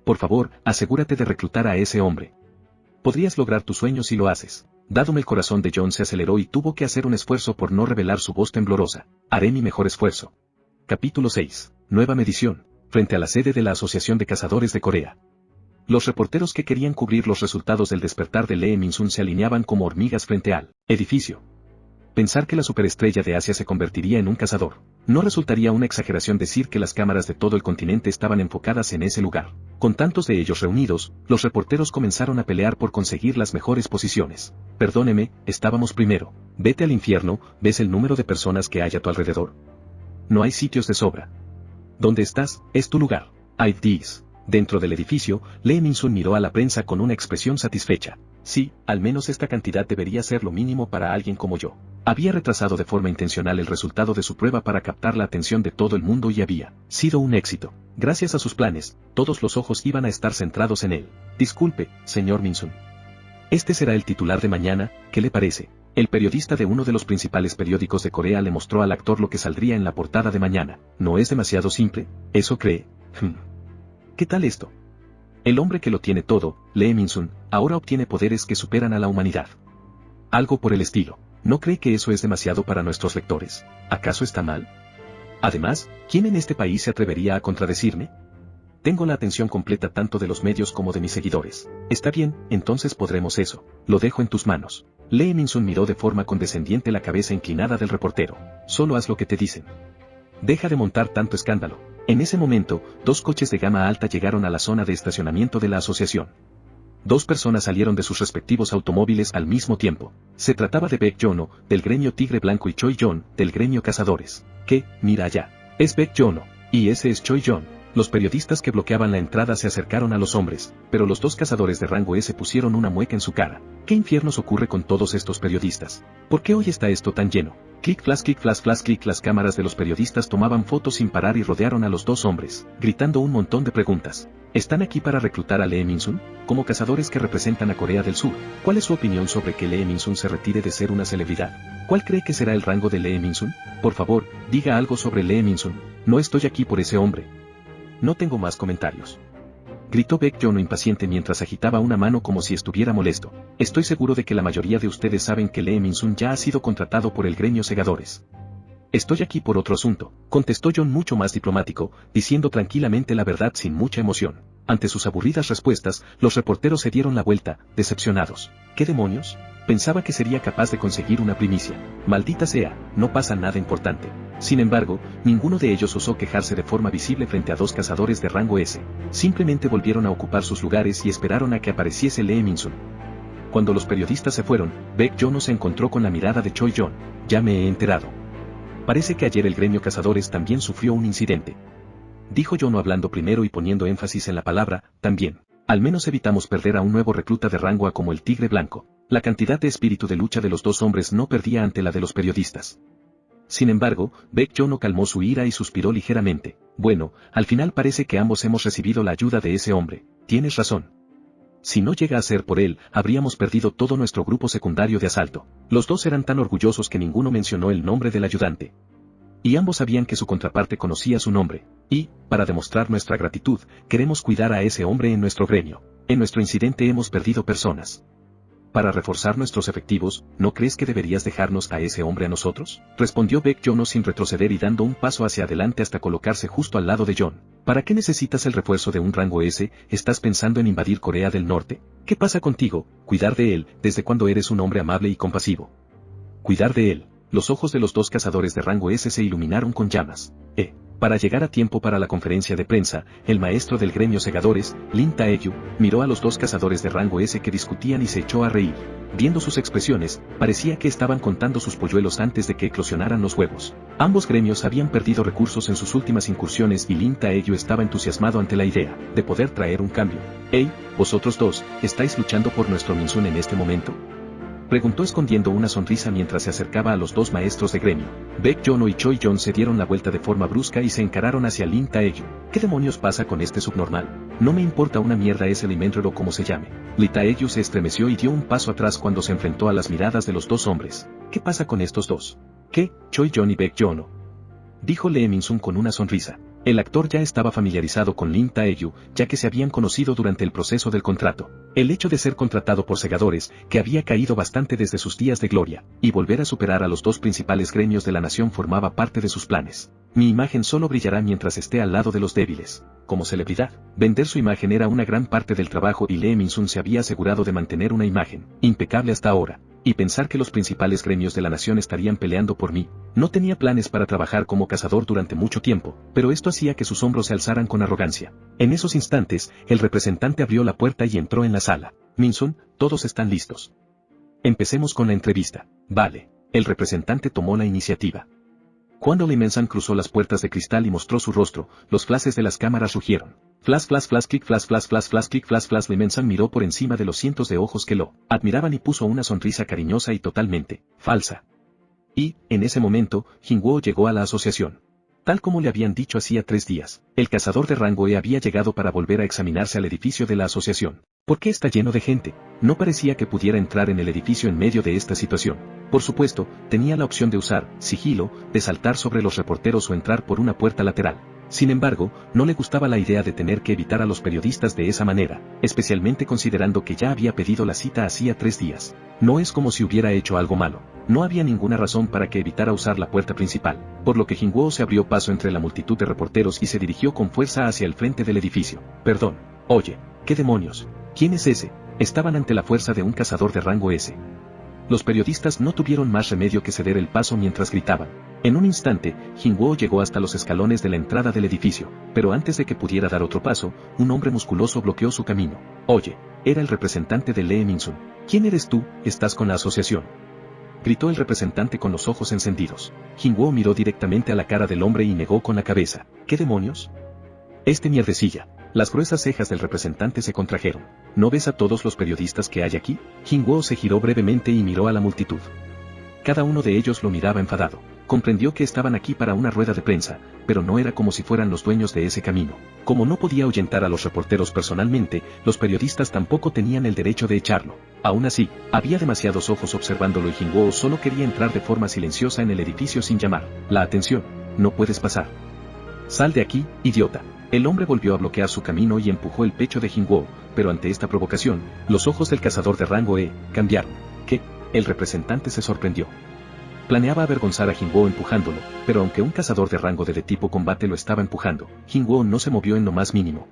Por favor, asegúrate de reclutar a ese hombre. Podrías lograr tu sueño si lo haces. Dádome el corazón de John se aceleró y tuvo que hacer un esfuerzo por no revelar su voz temblorosa. Haré mi mejor esfuerzo. Capítulo 6. Nueva medición. Frente a la sede de la Asociación de Cazadores de Corea. Los reporteros que querían cubrir los resultados del despertar de Lee Min-sun se alineaban como hormigas frente al edificio. Pensar que la superestrella de Asia se convertiría en un cazador. No resultaría una exageración decir que las cámaras de todo el continente estaban enfocadas en ese lugar. Con tantos de ellos reunidos, los reporteros comenzaron a pelear por conseguir las mejores posiciones. Perdóneme, estábamos primero. Vete al infierno, ¿ves el número de personas que hay a tu alrededor? No hay sitios de sobra. ¿Dónde estás? Es tu lugar. I've this. Dentro del edificio, Lee Min-sun miró a la prensa con una expresión satisfecha. Sí, al menos esta cantidad debería ser lo mínimo para alguien como yo. Había retrasado de forma intencional el resultado de su prueba para captar la atención de todo el mundo y había sido un éxito. Gracias a sus planes, todos los ojos iban a estar centrados en él. Disculpe, señor Min-sun. Este será el titular de mañana, ¿qué le parece? El periodista de uno de los principales periódicos de Corea le mostró al actor lo que saldría en la portada de mañana. ¿No es demasiado simple? ¿Eso cree? ¿Qué tal esto? El hombre que lo tiene todo, Lee Min-sun, ahora obtiene poderes que superan a la humanidad. Algo por el estilo. ¿No cree que eso es demasiado para nuestros lectores? ¿Acaso está mal? Además, ¿quién en este país se atrevería a contradecirme? Tengo la atención completa tanto de los medios como de mis seguidores. Está bien, entonces podremos eso. Lo dejo en tus manos. Lee Min-sun miró de forma condescendiente la cabeza inclinada del reportero. Solo haz lo que te dicen. Deja de montar tanto escándalo. En ese momento, 2 coches de gama alta llegaron a la zona de estacionamiento de la asociación. 2 personas salieron de sus respectivos automóviles al mismo tiempo. Se trataba de Baek Jono, del gremio Tigre Blanco y Choi Jon, del gremio Cazadores. ¿Qué? Mira allá. Es Baek Jono. Y ese es Choi Jon. Los periodistas que bloqueaban la entrada se acercaron a los hombres, pero los 2 cazadores de rango S pusieron una mueca en su cara. ¿Qué infiernos ocurre con todos estos periodistas? ¿Por qué hoy está esto tan lleno? Clic flash clic flash flash clic. Las cámaras de los periodistas tomaban fotos sin parar y rodearon a los 2 hombres, gritando un montón de preguntas. ¿Están aquí para reclutar a Lee Min-sun? Como cazadores que representan a Corea del Sur, ¿cuál es su opinión sobre que Lee Min-sun se retire de ser una celebridad? ¿Cuál cree que será el rango de Lee Min-sun? Por favor, diga algo sobre Lee Min-sun. No estoy aquí por ese hombre. No tengo más comentarios. Gritó Baek Jono impaciente mientras agitaba una mano como si estuviera molesto. Estoy seguro de que la mayoría de ustedes saben que Lee Min-sun ya ha sido contratado por el gremio Segadores. Estoy aquí por otro asunto, contestó John mucho más diplomático, diciendo tranquilamente la verdad sin mucha emoción. Ante sus aburridas respuestas, los reporteros se dieron la vuelta, decepcionados. ¿Qué demonios? Pensaba que sería capaz de conseguir una primicia. Maldita sea, no pasa nada importante. Sin embargo, ninguno de ellos osó quejarse de forma visible frente a 2 cazadores de rango S. Simplemente volvieron a ocupar sus lugares y esperaron a que apareciese Lee Min-sun. Cuando los periodistas se fueron, Baek Jono se encontró con la mirada de Choi Jon. Ya me he enterado. Parece que ayer el gremio Cazadores también sufrió un incidente. Dijo Jono hablando primero y poniendo énfasis en la palabra, también. Al menos evitamos perder a un nuevo recluta de rango A como el Tigre Blanco. La cantidad de espíritu de lucha de los 2 hombres no perdía ante la de los periodistas. Sin embargo, Baek Jono calmó su ira y suspiró ligeramente. Bueno, al final parece que ambos hemos recibido la ayuda de ese hombre. Tienes razón. Si no llega a ser por él, habríamos perdido todo nuestro grupo secundario de asalto. Los 2 eran tan orgullosos que ninguno mencionó el nombre del ayudante. Y ambos sabían que su contraparte conocía su nombre. Y, para demostrar nuestra gratitud, queremos cuidar a ese hombre en nuestro gremio. En nuestro incidente hemos perdido personas. Para reforzar nuestros efectivos, ¿no crees que deberías dejarnos a ese hombre a nosotros? Respondió Baek Jono sin retroceder y dando un paso hacia adelante hasta colocarse justo al lado de John. ¿Para qué necesitas el refuerzo de un rango S? ¿Estás pensando en invadir Corea del Norte? ¿Qué pasa contigo? Cuidar de él, ¿desde cuándo eres un hombre amable y compasivo? Cuidar de él. Los ojos de los 2 cazadores de rango S se iluminaron con llamas. Para llegar a tiempo para la conferencia de prensa, el maestro del gremio Segadores, Lin Tae-gyu, miró a los 2 cazadores de rango S que discutían y se echó a reír. Viendo sus expresiones, parecía que estaban contando sus polluelos antes de que eclosionaran los huevos. Ambos gremios habían perdido recursos en sus últimas incursiones y Lin Tae-gyu estaba entusiasmado ante la idea de poder traer un cambio. Vosotros 2, ¿estáis luchando por nuestro Min-sun en este momento? Preguntó escondiendo una sonrisa mientras se acercaba a los dos maestros de gremio. Baek Jono y Choi Jon se dieron la vuelta de forma brusca y se encararon hacia Lin Taeyu. ¿Qué demonios pasa con este subnormal? No me importa una mierda ese Limenrer o como se llame. Lee Taeyu se estremeció y dio un paso atrás cuando se enfrentó a las miradas de los dos hombres. ¿Qué pasa con estos dos? ¿Qué? Choi Jon y Baek Jono, dijo Lee Min-sun con una sonrisa. El actor ya estaba familiarizado con Lin Taeyu, ya que se habían conocido durante el proceso del contrato. El hecho de ser contratado por segadores, que había caído bastante desde sus días de gloria, y volver a superar a los dos principales gremios de la nación formaba parte de sus planes. Mi imagen solo brillará mientras esté al lado de los débiles. Como celebridad, vender su imagen era una gran parte del trabajo y Lee Min-sun se había asegurado de mantener una imagen impecable hasta ahora. Y pensar que los principales gremios de la nación estarían peleando por mí. No tenía planes para trabajar como cazador durante mucho tiempo, pero esto hacía que sus hombros se alzaran con arrogancia. En esos instantes, el representante abrió la puerta y entró en la sala. Min-sun, todos están listos. Empecemos con la entrevista. Vale. El representante tomó la iniciativa. Cuando Lee Min-sun cruzó las puertas de cristal y mostró su rostro, los flashes de las cámaras rugieron. Flash, flash, flash, click, flash, flash, flash, flash, click, flash, flash. Lee Min-sun miró por encima de los cientos de ojos que lo admiraban y puso una sonrisa cariñosa y totalmente falsa. Y, en ese momento, Jin-woo llegó a la asociación. Tal como le habían dicho hacía 3 días, el cazador de rango E había llegado para volver a examinarse al edificio de la asociación. ¿Por qué está lleno de gente? No parecía que pudiera entrar en el edificio en medio de esta situación. Por supuesto, tenía la opción de usar sigilo, de saltar sobre los reporteros o entrar por una puerta lateral. Sin embargo, no le gustaba la idea de tener que evitar a los periodistas de esa manera, especialmente considerando que ya había pedido la cita hacía 3 días. No es como si hubiera hecho algo malo. No había ninguna razón para que evitara usar la puerta principal, por lo que Jin-woo se abrió paso entre la multitud de reporteros y se dirigió con fuerza hacia el frente del edificio. Perdón. Oye, ¿qué demonios? ¿Quién es ese? Estaban ante la fuerza de un cazador de rango S. Los periodistas no tuvieron más remedio que ceder el paso mientras gritaban. En un instante, Jin-woo llegó hasta los escalones de la entrada del edificio, pero antes de que pudiera dar otro paso, un hombre musculoso bloqueó su camino. Oye, era el representante de Lee Min-sun. ¿Quién eres tú? ¿Estás con la asociación?, gritó el representante con los ojos encendidos. Jin-woo miró directamente a la cara del hombre y negó con la cabeza. ¿Qué demonios? Este mierdecilla. Las gruesas cejas del representante se contrajeron. ¿No ves a todos los periodistas que hay aquí? Jin-woo se giró brevemente y miró a la multitud. Cada uno de ellos lo miraba enfadado. Comprendió que estaban aquí para una rueda de prensa, pero no era como si fueran los dueños de ese camino. Como no podía ahuyentar a los reporteros personalmente, los periodistas tampoco tenían el derecho de echarlo. Aún así, había demasiados ojos observándolo y Jin-woo solo quería entrar de forma silenciosa en el edificio sin llamar la atención. No puedes pasar. Sal de aquí, idiota. El hombre volvió a bloquear su camino y empujó el pecho de Jin-woo, pero ante esta provocación, los ojos del cazador de rango E cambiaron. ¿Qué? El representante se sorprendió. Planeaba avergonzar a Jin-woo empujándolo, pero aunque un cazador de rango D de tipo combate lo estaba empujando, Jin-woo no se movió en lo más mínimo.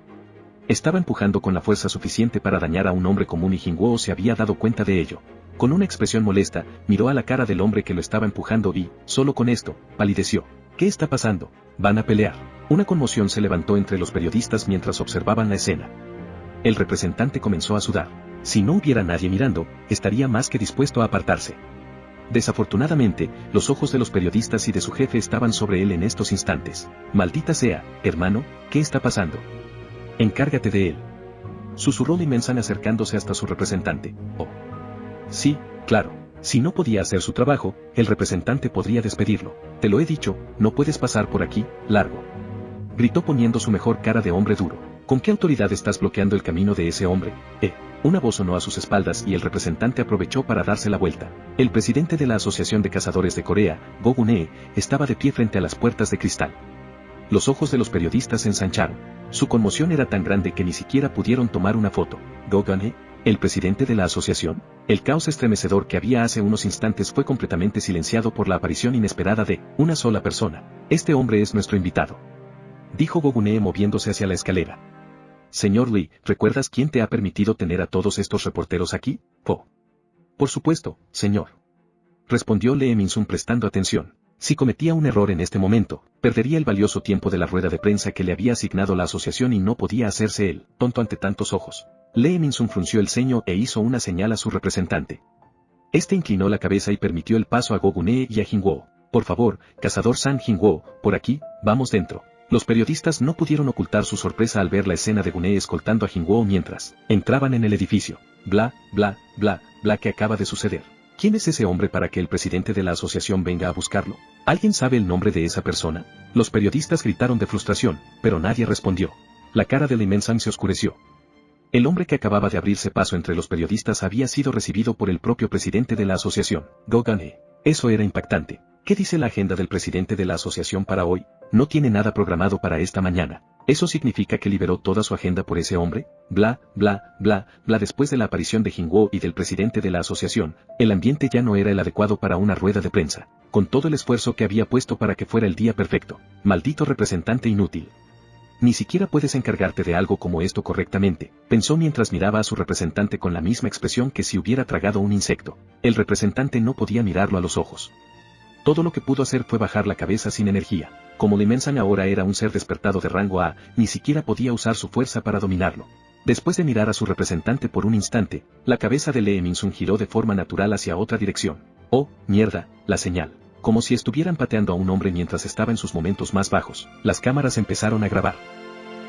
Estaba empujando con la fuerza suficiente para dañar a un hombre común y Jin-woo se había dado cuenta de ello. Con una expresión molesta, miró a la cara del hombre que lo estaba empujando y, solo con esto, palideció. ¿Qué está pasando? ¿Van a pelear? Una conmoción se levantó entre los periodistas mientras observaban la escena. El representante comenzó a sudar. Si no hubiera nadie mirando, estaría más que dispuesto a apartarse. Desafortunadamente, los ojos de los periodistas y de su jefe estaban sobre él en estos instantes. Maldita sea, hermano, ¿qué está pasando? Encárgate de él. Susurró Lee Min-sun acercándose hasta su representante. Oh. Sí, claro. Si no podía hacer su trabajo, el representante podría despedirlo. Te lo he dicho, no puedes pasar por aquí, largo. Gritó poniendo su mejor cara de hombre duro. ¿Con qué autoridad estás bloqueando el camino de ese hombre? Una voz sonó a sus espaldas y el representante aprovechó para darse la vuelta. El presidente de la Asociación de Cazadores de Corea, Go Gun-hee, estaba de pie frente a las puertas de cristal. Los ojos de los periodistas se ensancharon. Su conmoción era tan grande que ni siquiera pudieron tomar una foto. Go Gun-hee, el presidente de la asociación. El caos estremecedor que había hace unos instantes fue completamente silenciado por la aparición inesperada de una sola persona. Este hombre es nuestro invitado, dijo Go Gun-hee moviéndose hacia la escalera. Señor Lee, ¿recuerdas quién te ha permitido tener a todos estos reporteros aquí? Por supuesto, señor. Respondió Lee Min-sun prestando atención. Si cometía un error en este momento, perdería el valioso tiempo de la rueda de prensa que le había asignado la asociación y no podía hacerse él, tonto ante tantos ojos. Lee Min-sun frunció el ceño e hizo una señal a su representante. Este inclinó la cabeza y permitió el paso a Go Gun-hee y a Jin-woo. Por favor, cazador Sang Jin-woo, por aquí, vamos dentro. Los periodistas no pudieron ocultar su sorpresa al ver la escena de Gun-hee escoltando a Jin-woo mientras entraban en el edificio. Bla, bla, bla, bla, ¿qué acaba de suceder? ¿Quién es ese hombre para que el presidente de la asociación venga a buscarlo? ¿Alguien sabe el nombre de esa persona? Los periodistas gritaron de frustración, pero nadie respondió. La cara de Lee Min-sung se oscureció. El hombre que acababa de abrirse paso entre los periodistas había sido recibido por el propio presidente de la asociación, Go Gun-hee. Eso era impactante. ¿Qué dice la agenda del presidente de la asociación para hoy? No tiene nada programado para esta mañana. ¿Eso significa que liberó toda su agenda por ese hombre? Bla, bla, bla, bla. Después de la aparición de Jin-woo y del presidente de la asociación, el ambiente ya no era el adecuado para una rueda de prensa, con todo el esfuerzo que había puesto para que fuera el día perfecto. Maldito representante inútil. Ni siquiera puedes encargarte de algo como esto correctamente, pensó mientras miraba a su representante con la misma expresión que si hubiera tragado un insecto. El representante no podía mirarlo a los ojos. Todo lo que pudo hacer fue bajar la cabeza sin energía. Como Lee Min-sung ahora era un ser despertado de rango A, ni siquiera podía usar su fuerza para dominarlo. Después de mirar a su representante por un instante, la cabeza de Lee Min-sung giró de forma natural hacia otra dirección. Oh, mierda, la señal. Como si estuvieran pateando a un hombre mientras estaba en sus momentos más bajos, las cámaras empezaron a grabar.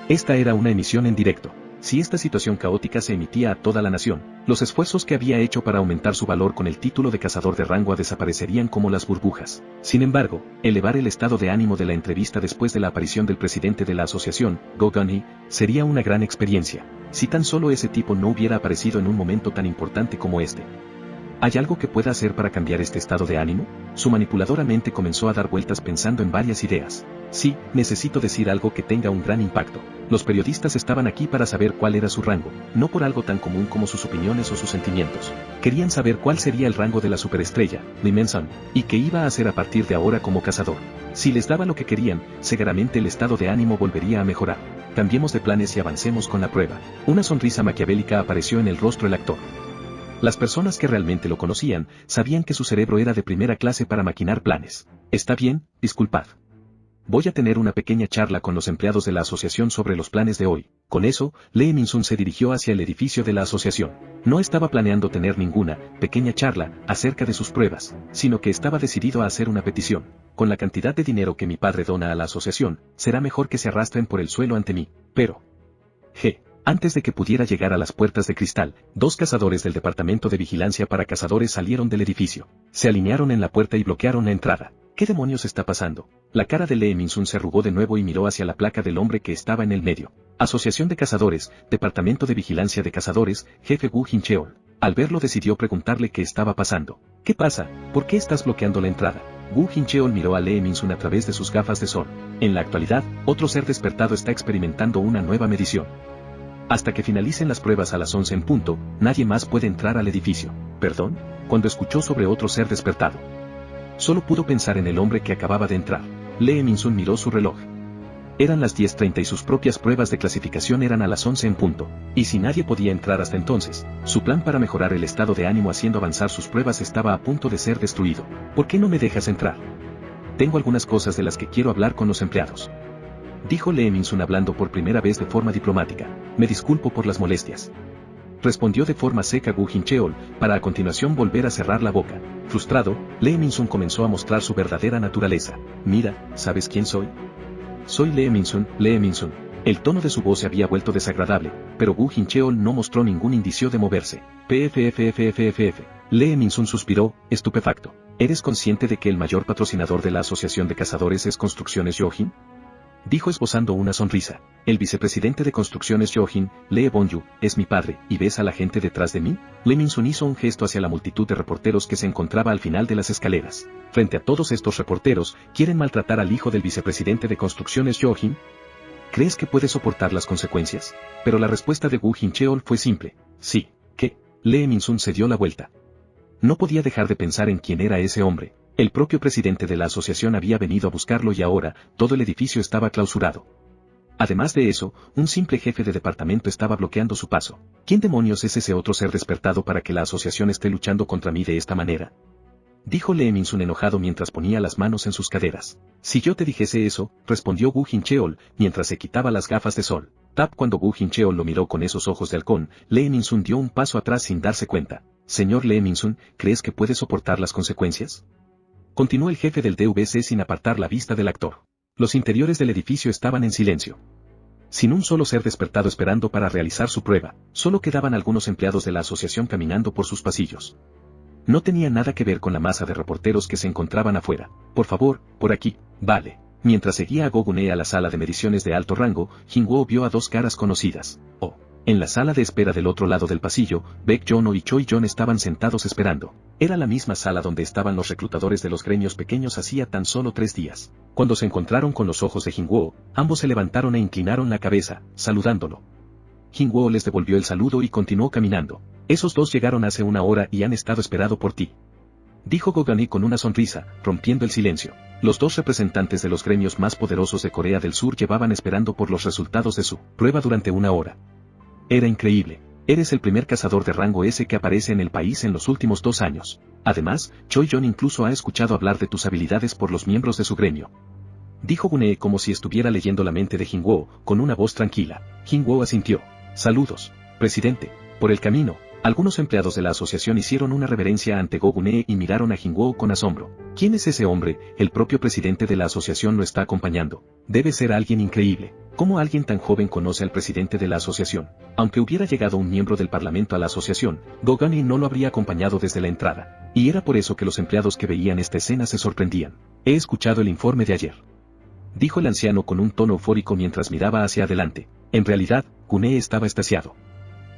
Esta era una emisión en directo. Si esta situación caótica se emitía a toda la nación, los esfuerzos que había hecho para aumentar su valor con el título de cazador de rango A desaparecerían como las burbujas. Sin embargo, elevar el estado de ánimo de la entrevista después de la aparición del presidente de la asociación, Go Gun-hee, sería una gran experiencia. Si tan solo ese tipo no hubiera aparecido en un momento tan importante como este. ¿Hay algo que pueda hacer para cambiar este estado de ánimo? Su manipuladora mente comenzó a dar vueltas pensando en varias ideas. Sí, necesito decir algo que tenga un gran impacto. Los periodistas estaban aquí para saber cuál era su rango, no por algo tan común como sus opiniones o sus sentimientos. Querían saber cuál sería el rango de la superestrella, Lee Min-sung, y qué iba a hacer a partir de ahora como cazador. Si les daba lo que querían, seguramente el estado de ánimo volvería a mejorar. Cambiemos de planes y avancemos con la prueba. Una sonrisa maquiavélica apareció en el rostro del actor. Las personas que realmente lo conocían, sabían que su cerebro era de primera clase para maquinar planes. Está bien, disculpad. Voy a tener una pequeña charla con los empleados de la asociación sobre los planes de hoy. Con eso, Lee Min-sung se dirigió hacia el edificio de la asociación. No estaba planeando tener ninguna pequeña charla acerca de sus pruebas, sino que estaba decidido a hacer una petición. Con la cantidad de dinero que mi padre dona a la asociación, será mejor que se arrastren por el suelo ante mí. Pero... Antes de que pudiera llegar a las puertas de cristal, dos cazadores del departamento de vigilancia para cazadores salieron del edificio. Se alinearon en la puerta y bloquearon la entrada. ¿Qué demonios está pasando? La cara de Lee Min-sung se arrugó de nuevo y miró hacia la placa del hombre que estaba en el medio. Asociación de Cazadores, Departamento de Vigilancia de Cazadores, jefe Woo Jin-cheol. Al verlo decidió preguntarle qué estaba pasando. ¿Qué pasa? ¿Por qué estás bloqueando la entrada? Woo Jin-cheol miró a Lee Min-sung a través de sus gafas de sol. En la actualidad, otro ser despertado está experimentando una nueva medición. Hasta que finalicen las pruebas a las 11 en punto, nadie más puede entrar al edificio. ¿Perdón? Cuando escuchó sobre otro ser despertado. Solo pudo pensar en el hombre que acababa de entrar. Lee Min-sung miró su reloj. Eran las 10:30 y sus propias pruebas de clasificación eran a las 11 en punto. Y si nadie podía entrar hasta entonces, su plan para mejorar el estado de ánimo haciendo avanzar sus pruebas estaba a punto de ser destruido. ¿Por qué no me dejas entrar? Tengo algunas cosas de las que quiero hablar con los empleados. Dijo Lee Min-sung hablando por primera vez de forma diplomática. Me disculpo por las molestias. Respondió de forma seca Woo Jin-cheol, para a continuación volver a cerrar la boca. Frustrado, Lee Min-sung comenzó a mostrar su verdadera naturaleza. Mira, ¿sabes quién soy? Soy Lee Min-sung, Lee Min-sung. El tono de su voz se había vuelto desagradable, pero Woo Jin-cheol no mostró ningún indicio de moverse. PFFFFFF. Lee Min-sung suspiró, estupefacto. ¿Eres consciente de que el mayor patrocinador de la Asociación de Cazadores es Construcciones Yojin? Dijo esbozando una sonrisa. El vicepresidente de Construcciones Yojin, Lee Bon-yu, es mi padre, ¿y ves a la gente detrás de mí? Lee Min-sung hizo un gesto hacia la multitud de reporteros que se encontraba al final de las escaleras. Frente a todos estos reporteros, ¿quieren maltratar al hijo del vicepresidente de Construcciones Yojin? ¿Crees que puede soportar las consecuencias? Pero la respuesta de Woo Jin-cheol fue simple. Sí. ¿Qué? Lee Min-sung se dio la vuelta. No podía dejar de pensar en quién era ese hombre. El propio presidente de la asociación había venido a buscarlo y ahora, todo el edificio estaba clausurado. Además de eso, un simple jefe de departamento estaba bloqueando su paso. ¿Quién demonios es ese otro ser despertado para que la asociación esté luchando contra mí de esta manera? Dijo Lee Min-sung enojado mientras ponía las manos en sus caderas. Si yo te dijese eso, respondió Woo Jin-cheol, mientras se quitaba las gafas de sol. Tap cuando Woo Jin-cheol lo miró con esos ojos de halcón, Lee Min-sung dio un paso atrás sin darse cuenta. Señor Lee Min-sung, ¿crees que puede soportar las consecuencias? Continuó el jefe del DVC sin apartar la vista del actor. Los interiores del edificio estaban en silencio. Sin un solo ser despertado esperando para realizar su prueba, solo quedaban algunos empleados de la asociación caminando por sus pasillos. No tenía nada que ver con la masa de reporteros que se encontraban afuera. Por favor, por aquí, vale. Mientras seguía a Go Gun-hee a la sala de mediciones de alto rango, Jin-woo vio a dos caras conocidas. Oh. En la sala de espera del otro lado del pasillo, Baek-joon y Choi-joon estaban sentados esperando. Era la misma sala donde estaban los reclutadores de los gremios pequeños hacía tan solo 3 días. Cuando se encontraron con los ojos de Jin-woo, ambos se levantaron e inclinaron la cabeza, saludándolo. Jin-woo les devolvió el saludo y continuó caminando. Esos dos llegaron hace 1 hora y han estado esperando por ti. Dijo Go Gun-hee con una sonrisa, rompiendo el silencio. Los dos representantes de los gremios más poderosos de Corea del Sur llevaban esperando por los resultados de su prueba durante 1 hora. Era increíble. Eres el primer cazador de rango S que aparece en el país en los últimos 2 años. Además, Choi-joon incluso ha escuchado hablar de tus habilidades por los miembros de su gremio. Dijo Gun-hee como si estuviera leyendo la mente de Jin-woo, con una voz tranquila. Jin-woo asintió. Saludos, presidente. Por el camino, algunos empleados de la asociación hicieron una reverencia ante Go Gun-hee y miraron a Jin-woo con asombro. ¿Quién es ese hombre? El propio presidente de la asociación lo está acompañando. Debe ser alguien increíble. ¿Cómo alguien tan joven conoce al presidente de la asociación? Aunque hubiera llegado un miembro del parlamento a la asociación, Go Gun-hee no lo habría acompañado desde la entrada. Y era por eso que los empleados que veían esta escena se sorprendían. He escuchado el informe de ayer. Dijo el anciano con un tono eufórico mientras miraba hacia adelante. En realidad, Gun-hee estaba extasiado.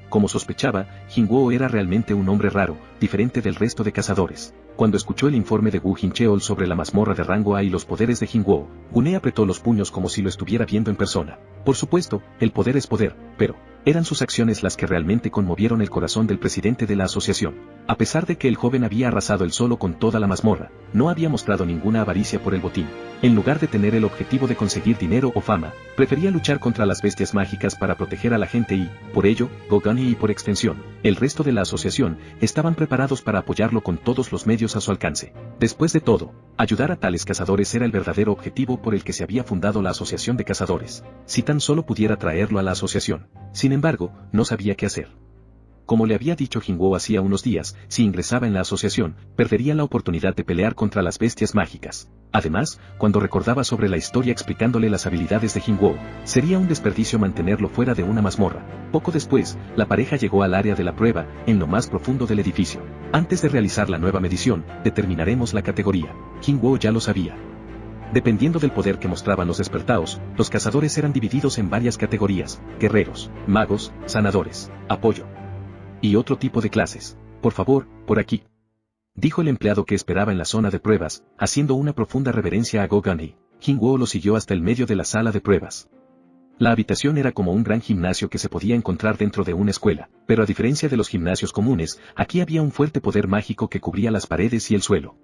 Como sospechaba, Jin-woo era realmente un hombre raro, diferente del resto de cazadores. Cuando escuchó el informe de Woo Jin-cheol sobre la mazmorra de rango A y los poderes de Jin-woo, Gun-hee apretó los puños como si lo estuviera viendo en persona. Por supuesto, el poder es poder, pero eran sus acciones las que realmente conmovieron el corazón del presidente de la asociación. A pesar de que el joven había arrasado él solo con toda la mazmorra, no había mostrado ninguna avaricia por el botín. En lugar de tener el objetivo de conseguir dinero o fama, prefería luchar contra las bestias mágicas para proteger a la gente y, por ello, Go Gun-hee y por extensión, el resto de la asociación, estaban preparados para apoyarlo con todos los medios a su alcance. Después de todo, ayudar a tales cazadores era el verdadero objetivo por el que se había fundado la Asociación de Cazadores. Si tan solo pudiera traerlo a la asociación. Sin embargo, no sabía qué hacer. Como le había dicho Jin-woo hacía unos días, si ingresaba en la asociación, perdería la oportunidad de pelear contra las bestias mágicas. Además, cuando recordaba sobre la historia explicándole las habilidades de Jin-woo, sería un desperdicio mantenerlo fuera de una mazmorra. Poco después, la pareja llegó al área de la prueba, en lo más profundo del edificio. Antes de realizar la nueva medición, determinaremos la categoría. Jin-woo ya lo sabía. Dependiendo del poder que mostraban los despertados, los cazadores eran divididos en varias categorías: guerreros, magos, sanadores, apoyo y otro tipo de clases. Por favor, por aquí. Dijo el empleado que esperaba en la zona de pruebas, haciendo una profunda reverencia a Go Gun-hee. Jin-woo lo siguió hasta el medio de la sala de pruebas. La habitación era como un gran gimnasio que se podía encontrar dentro de una escuela, pero a diferencia de los gimnasios comunes, aquí había un fuerte poder mágico que cubría las paredes y el suelo.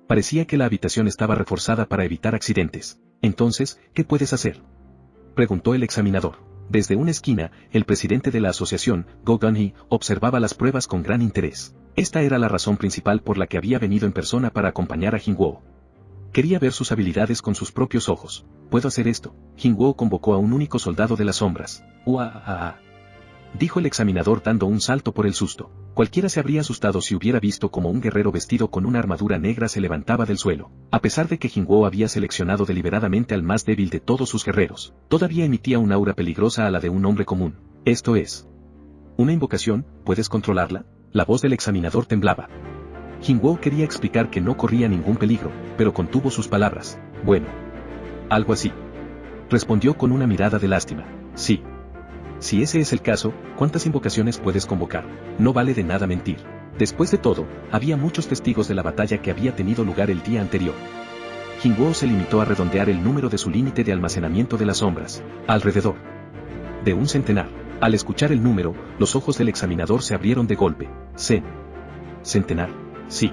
Parecía que la habitación estaba reforzada para evitar accidentes. Entonces, ¿qué puedes hacer?, preguntó el examinador. Desde una esquina, el presidente de la asociación, Go Gun-hee, observaba las pruebas con gran interés. Esta era la razón principal por la que había venido en persona para acompañar a Jin-woo. Quería ver sus habilidades con sus propios ojos. ¿Puedo hacer esto? Jin-woo convocó a un único soldado de las sombras. ¡Uah! Dijo el examinador dando un salto por el susto. Cualquiera se habría asustado si hubiera visto como un guerrero vestido con una armadura negra se levantaba del suelo. A pesar de que Jin-woo había seleccionado deliberadamente al más débil de todos sus guerreros, todavía emitía un aura peligrosa a la de un hombre común. Esto es una invocación, ¿puedes controlarla? La voz del examinador temblaba. Jin-woo quería explicar que no corría ningún peligro, pero contuvo sus palabras. Bueno, algo así. Respondió con una mirada de lástima. Sí. Si ese es el caso, ¿cuántas invocaciones puedes convocar? No vale de nada mentir. Después de todo, había muchos testigos de la batalla que había tenido lugar el día anterior. Jin-woo se limitó a redondear el número de su límite de almacenamiento de las sombras. Alrededor de 100. Al escuchar el número, los ojos del examinador se abrieron de golpe. ¿Centenar? Sí.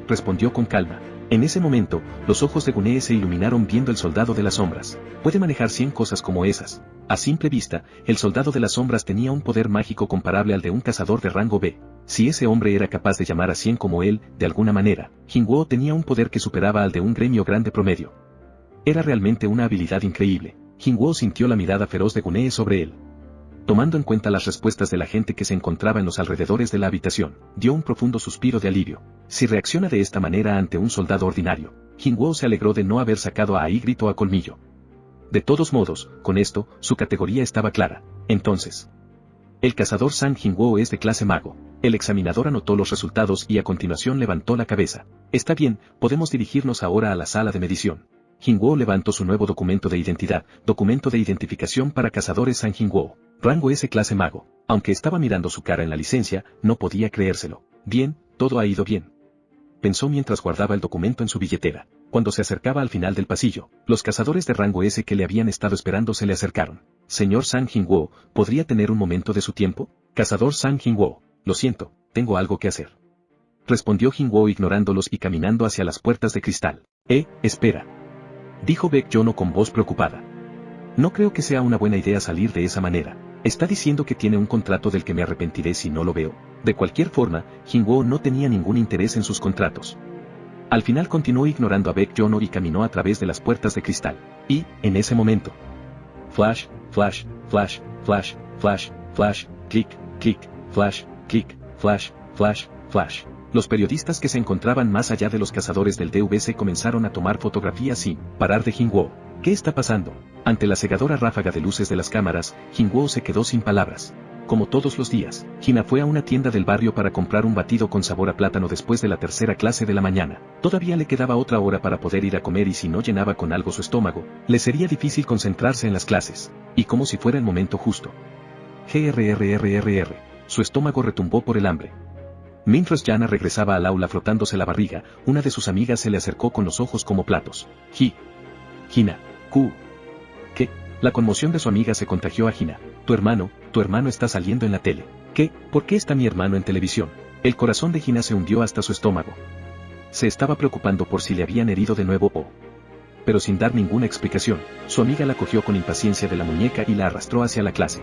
Respondió con calma. En ese momento, los ojos de Gun-hee se iluminaron viendo el soldado de las sombras. Puede manejar 100 cosas como esas. A simple vista, el soldado de las sombras tenía un poder mágico comparable al de un cazador de rango B. Si ese hombre era capaz de llamar a 100 como él, de alguna manera, Jin-woo tenía un poder que superaba al de un gremio grande promedio. Era realmente una habilidad increíble. Jin-woo sintió la mirada feroz de Gun-hee sobre él. Tomando en cuenta las respuestas de la gente que se encontraba en los alrededores de la habitación, dio un profundo suspiro de alivio. Si reacciona de esta manera ante un soldado ordinario, Jin-woo se alegró de no haber sacado a Grito a colmillo. De todos modos, con esto, su categoría estaba clara. Entonces, el cazador Sang Jin-woo es de clase mago. El examinador anotó los resultados y a continuación levantó la cabeza. Está bien, podemos dirigirnos ahora a la sala de medición. Jingwo levantó su nuevo documento de identidad, documento de identificación para cazadores San Jingwo. Rango S clase mago. Aunque estaba mirando su cara en la licencia, no podía creérselo. Bien, todo ha ido bien, pensó mientras guardaba el documento en su billetera. Cuando se acercaba al final del pasillo, los cazadores de rango S que le habían estado esperando se le acercaron. Señor San Jingwo, ¿podría tener un momento de su tiempo? Cazador San Jingwo, lo siento, tengo algo que hacer, respondió Jingwo ignorándolos y caminando hacia las puertas de cristal. Espera, dijo Baek Yono con voz preocupada. No creo que sea una buena idea salir de esa manera. ¿Está diciendo que tiene un contrato del que me arrepentiré si no lo veo? De cualquier forma, Jingwo no tenía ningún interés en sus contratos. Al final continuó ignorando a Baek Yono y caminó a través de las puertas de cristal. Y, en ese momento, flash, flash, flash, flash, flash, flash, clic, clic, flash, clic, flash, flash, flash. Los periodistas que se encontraban más allá de los cazadores del DVC comenzaron a tomar fotografías sin parar de Jingwo. ¿Qué está pasando? Ante la cegadora ráfaga de luces de las cámaras, Jingwo se quedó sin palabras. Como todos los días, Hina fue a una tienda del barrio para comprar un batido con sabor a plátano después de la tercera clase de la mañana. Todavía le quedaba otra hora para poder ir a comer y si no llenaba con algo su estómago, le sería difícil concentrarse en las clases. Y como si fuera el momento justo. Su estómago retumbó por el hambre. Mientras Yana regresaba al aula frotándose la barriga, una de sus amigas se le acercó con los ojos como platos. Hina, ¿qué? La conmoción de su amiga se contagió a Hina. Tu hermano está saliendo en la tele. ¿Qué? ¿Por qué está mi hermano en televisión? El corazón de Hina se hundió hasta su estómago. Se estaba preocupando por si le habían herido de nuevo pero sin dar ninguna explicación, su amiga la cogió con impaciencia de la muñeca y la arrastró hacia la clase.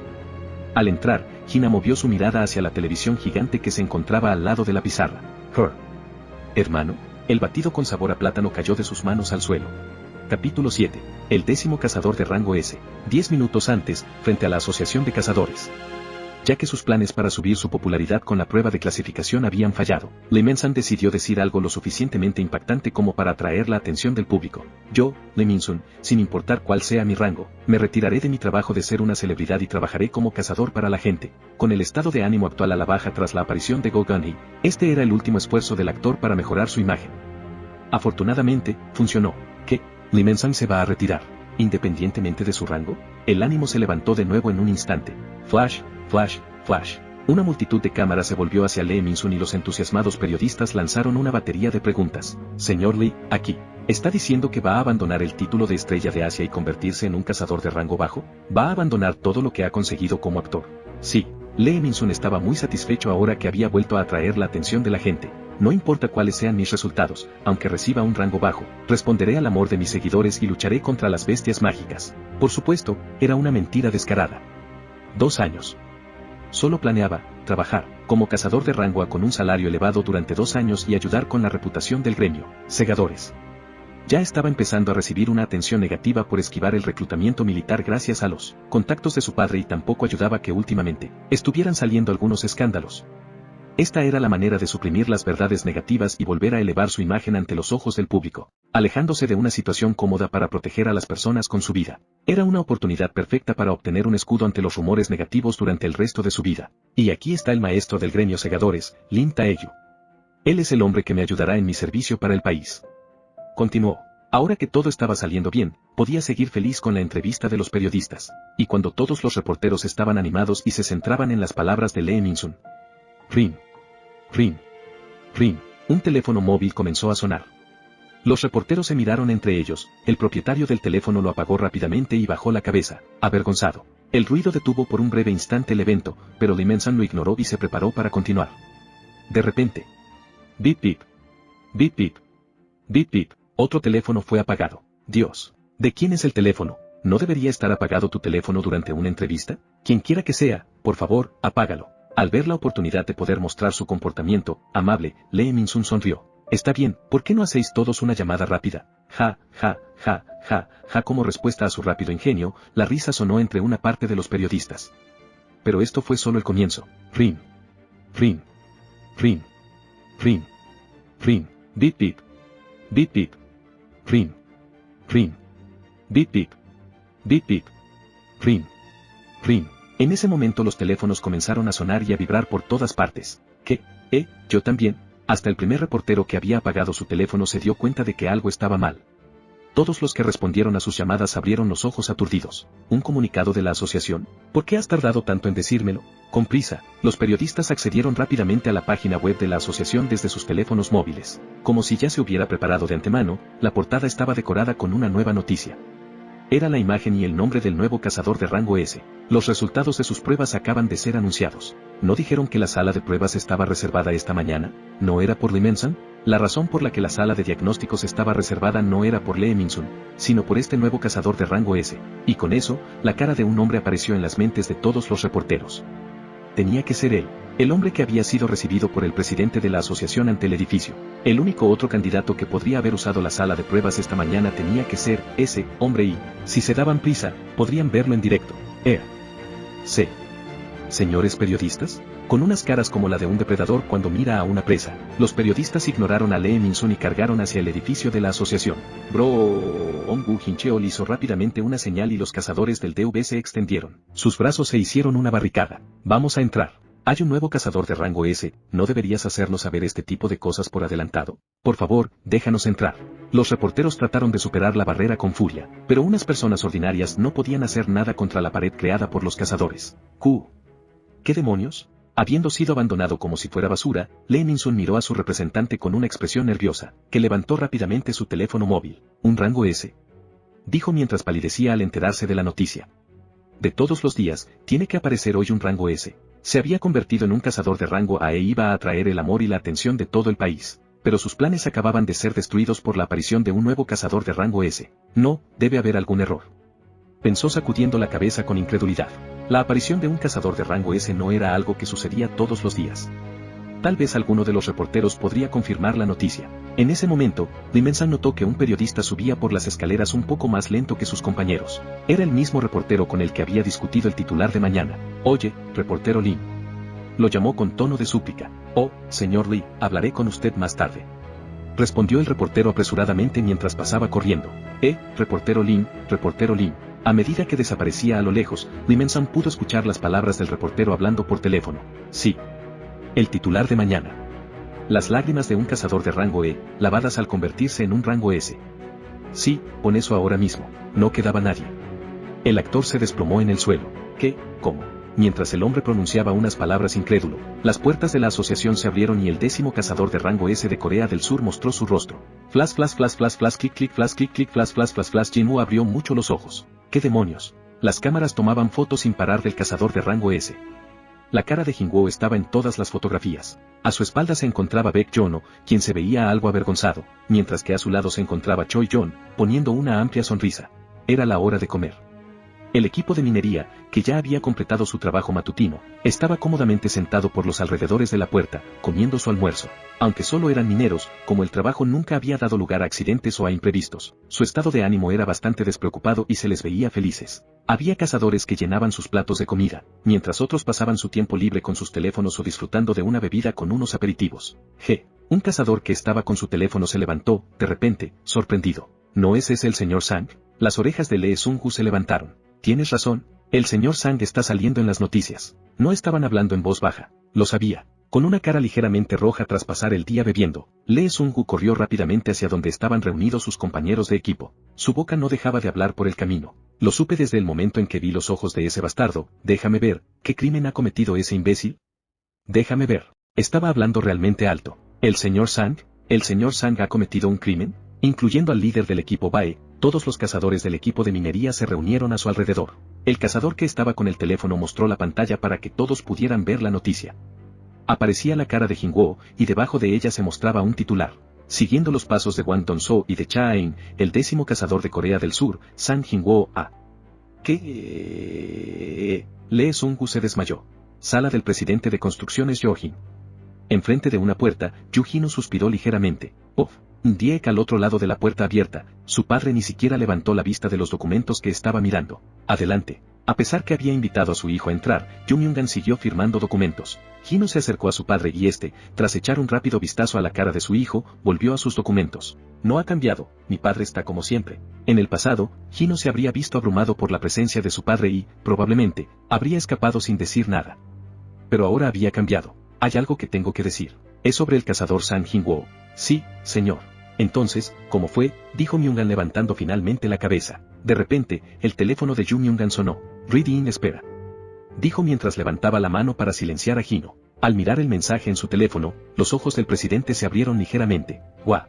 Al entrar, Hina movió su mirada hacia la televisión gigante que se encontraba al lado de la pizarra. Hermano, el batido con sabor a plátano cayó de sus manos al suelo. Capítulo 7. El 10º cazador de rango S. 10 minutos antes, frente a la Asociación de Cazadores. Ya que sus planes para subir su popularidad con la prueba de clasificación habían fallado, Lee Min-sun decidió decir algo lo suficientemente impactante como para atraer la atención del público. Yo, Lee Min-sun, sin importar cuál sea mi rango, me retiraré de mi trabajo de ser una celebridad y trabajaré como cazador para la gente. Con el estado de ánimo actual a la baja tras la aparición de Go Gun-hee, este era el último esfuerzo del actor para mejorar su imagen. Afortunadamente, funcionó. ¿Qué? Lee Min-sun se va a retirar. Independientemente de su rango, el ánimo se levantó de nuevo en un instante. Flash, flash, flash. Una multitud de cámaras se volvió hacia Lee Min-sun y los entusiasmados periodistas lanzaron una batería de preguntas. Señor Lee, aquí. ¿Está diciendo que va a abandonar el título de estrella de Asia y convertirse en un cazador de rango bajo? ¿Va a abandonar todo lo que ha conseguido como actor? Sí. Lee Min-sun estaba muy satisfecho ahora que había vuelto a atraer la atención de la gente. No importa cuáles sean mis resultados, aunque reciba un rango bajo, responderé al amor de mis seguidores y lucharé contra las bestias mágicas. Por supuesto, era una mentira descarada. 2 años. Solo planeaba trabajar como cazador de rango A con un salario elevado durante 2 años y ayudar con la reputación del gremio. Segadores. Ya estaba empezando a recibir una atención negativa por esquivar el reclutamiento militar gracias a los contactos de su padre y tampoco ayudaba que últimamente estuvieran saliendo algunos escándalos. Esta era la manera de suprimir las verdades negativas y volver a elevar su imagen ante los ojos del público, alejándose de una situación cómoda para proteger a las personas con su vida. Era una oportunidad perfecta para obtener un escudo ante los rumores negativos durante el resto de su vida. Y aquí está el maestro del gremio Segadores, Lin Taeyu. Él es el hombre que me ayudará en mi servicio para el país. Continuó. Ahora que todo estaba saliendo bien, podía seguir feliz con la entrevista de los periodistas. Y cuando todos los reporteros estaban animados y se centraban en las palabras de Lee Min-sun. Ring. Ring. Ring. Un teléfono móvil comenzó a sonar. Los reporteros se miraron entre ellos, el propietario del teléfono lo apagó rápidamente y bajó la cabeza, avergonzado. El ruido detuvo por un breve instante el evento, pero Lee Min-sun lo ignoró y se preparó para continuar. De repente. Bip bip. Bip bip. Bip bip. Otro teléfono fue apagado. Dios. ¿De quién es el teléfono? ¿No debería estar apagado tu teléfono durante una entrevista? Quien quiera que sea, por favor, apágalo. Al ver la oportunidad de poder mostrar su comportamiento amable, Lee Min-sun sonrió. Está bien, ¿por qué no hacéis todos una llamada rápida? Ja, ja, ja, ja, ja. Como respuesta a su rápido ingenio, la risa sonó entre una parte de los periodistas. Pero esto fue solo el comienzo. Ring. Ring. Ring. Ring. Ring. Bip bip. Bip bip. Ring. Ring. Bip bip. Bip bip. Ring. Ring. En ese momento los teléfonos comenzaron a sonar y a vibrar por todas partes. ¿Qué? Yo también. Hasta el primer reportero que había apagado su teléfono se dio cuenta de que algo estaba mal. Todos los que respondieron a sus llamadas abrieron los ojos aturdidos. ¿Un comunicado de la asociación? ¿Por qué has tardado tanto en decírmelo? Con prisa, los periodistas accedieron rápidamente a la página web de la asociación desde sus teléfonos móviles. Como si ya se hubiera preparado de antemano, la portada estaba decorada con una nueva noticia. Era la imagen y el nombre del nuevo cazador de rango S. Los resultados de sus pruebas acaban de ser anunciados. ¿No dijeron que la sala de pruebas estaba reservada esta mañana? ¿No era por Lee Manson? La razón por la que la sala de diagnósticos estaba reservada no era por Lee Manson, sino por este nuevo cazador de rango S. Y con eso, la cara de un hombre apareció en las mentes de todos los reporteros. Tenía que ser él, el hombre que había sido recibido por el presidente de la asociación ante el edificio. El único otro candidato que podría haber usado la sala de pruebas esta mañana tenía que ser ese hombre y, si se daban prisa, podrían verlo en directo. Sí. Señores periodistas, con unas caras como la de un depredador cuando mira a una presa, los periodistas ignoraron a Lee Manson y cargaron hacia el edificio de la asociación. Ongu Hincheol hizo rápidamente una señal y los cazadores del DV se extendieron. Sus brazos se hicieron una barricada. Vamos a entrar. Hay un nuevo cazador de rango S, ¿no deberías hacernos saber este tipo de cosas por adelantado? Por favor, déjanos entrar. Los reporteros trataron de superar la barrera con furia, pero unas personas ordinarias no podían hacer nada contra la pared creada por los cazadores. ¿Qué demonios? Habiendo sido abandonado como si fuera basura, Lee Manson miró a su representante con una expresión nerviosa, que levantó rápidamente su teléfono móvil. ¿Un rango S? Dijo mientras palidecía al enterarse de la noticia. De todos los días, tiene que aparecer hoy un rango S. Se había convertido en un cazador de rango A e iba a atraer el amor y la atención de todo el país. Pero sus planes acababan de ser destruidos por la aparición de un nuevo cazador de rango S. No, debe haber algún error. Pensó sacudiendo la cabeza con incredulidad. La aparición de un cazador de rango S no era algo que sucedía todos los días. Tal vez alguno de los reporteros podría confirmar la noticia. En ese momento, Lee Manson notó que un periodista subía por las escaleras un poco más lento que sus compañeros. Era el mismo reportero con el que había discutido el titular de mañana. Oye, reportero Lee. Lo llamó con tono de súplica. Oh, señor Lee, hablaré con usted más tarde. Respondió el reportero apresuradamente mientras pasaba corriendo. Reportero Lee. A medida que desaparecía a lo lejos, Lee Manson pudo escuchar las palabras del reportero hablando por teléfono. Sí. El titular de mañana. Las lágrimas de un cazador de rango E, lavadas al convertirse en un rango S. Sí, pon eso ahora mismo. No quedaba nadie. El actor se desplomó en el suelo. ¿Qué? ¿Cómo? Mientras el hombre pronunciaba unas palabras incrédulo, las puertas de la asociación se abrieron y el 10º cazador de rango S de Corea del Sur mostró su rostro. Flash, flash, flash, flash, flash, clic, clic, flash, clic, clic, flash, flash, flash, flash. Jinwoo abrió mucho los ojos. ¿Qué demonios? Las cámaras tomaban fotos sin parar del cazador de rango S. La cara de Jinwoo estaba en todas las fotografías. A su espalda se encontraba Baek Jono, quien se veía algo avergonzado, mientras que a su lado se encontraba Choi Jon, poniendo una amplia sonrisa. Era la hora de comer. El equipo de minería, que ya había completado su trabajo matutino, estaba cómodamente sentado por los alrededores de la puerta, comiendo su almuerzo. Aunque solo eran mineros, como el trabajo nunca había dado lugar a accidentes o a imprevistos, su estado de ánimo era bastante despreocupado y se les veía felices. Había cazadores que llenaban sus platos de comida, mientras otros pasaban su tiempo libre con sus teléfonos o disfrutando de una bebida con unos aperitivos. Un cazador que estaba con su teléfono se levantó, de repente, sorprendido. ¿No es ese el señor Sang? Las orejas de Lee Sung-gu se levantaron. Tienes razón, el señor Sang está saliendo en las noticias. No estaban hablando en voz baja, lo sabía. Con una cara ligeramente roja tras pasar el día bebiendo, Lee Sung-gu corrió rápidamente hacia donde estaban reunidos sus compañeros de equipo. Su boca no dejaba de hablar por el camino. Lo supe desde el momento en que vi los ojos de ese bastardo. Déjame ver, ¿qué crimen ha cometido ese imbécil? Déjame ver. Estaba hablando realmente alto. ¿El señor Sang? ¿El señor Sang ha cometido un crimen? Incluyendo al líder del equipo Bae, todos los cazadores del equipo de minería se reunieron a su alrededor. El cazador que estaba con el teléfono mostró la pantalla para que todos pudieran ver la noticia. Aparecía la cara de Jinwoo, y debajo de ella se mostraba un titular. Siguiendo los pasos de Wang Dong-soo y de Cha Ain, el 10º cazador de Corea del Sur, Sang Jinwoo A. ¿Qué? Lee Sung-gu se desmayó. Sala del presidente de construcciones Yo-jin. Enfrente de una puerta, Yu-jin suspiró ligeramente. Diek al otro lado de la puerta abierta, su padre ni siquiera levantó la vista de los documentos que estaba mirando. Adelante. A pesar que había invitado a su hijo a entrar, Yu Myung-gan siguió firmando documentos. Jino se acercó a su padre y este, tras echar un rápido vistazo a la cara de su hijo, volvió a sus documentos. No ha cambiado, mi padre está como siempre. En el pasado, Jino se habría visto abrumado por la presencia de su padre y, probablemente, habría escapado sin decir nada. Pero ahora había cambiado. Hay algo que tengo que decir. Es sobre el cazador Sang Jin-woo. Sí, señor. Entonces, ¿cómo fue?, dijo Myung-gun levantando finalmente la cabeza. De repente, el teléfono de Yu Myung-gun sonó. Reading espera. Dijo mientras levantaba la mano para silenciar a Hino. Al mirar el mensaje en su teléfono, los ojos del presidente se abrieron ligeramente. ¡Guau!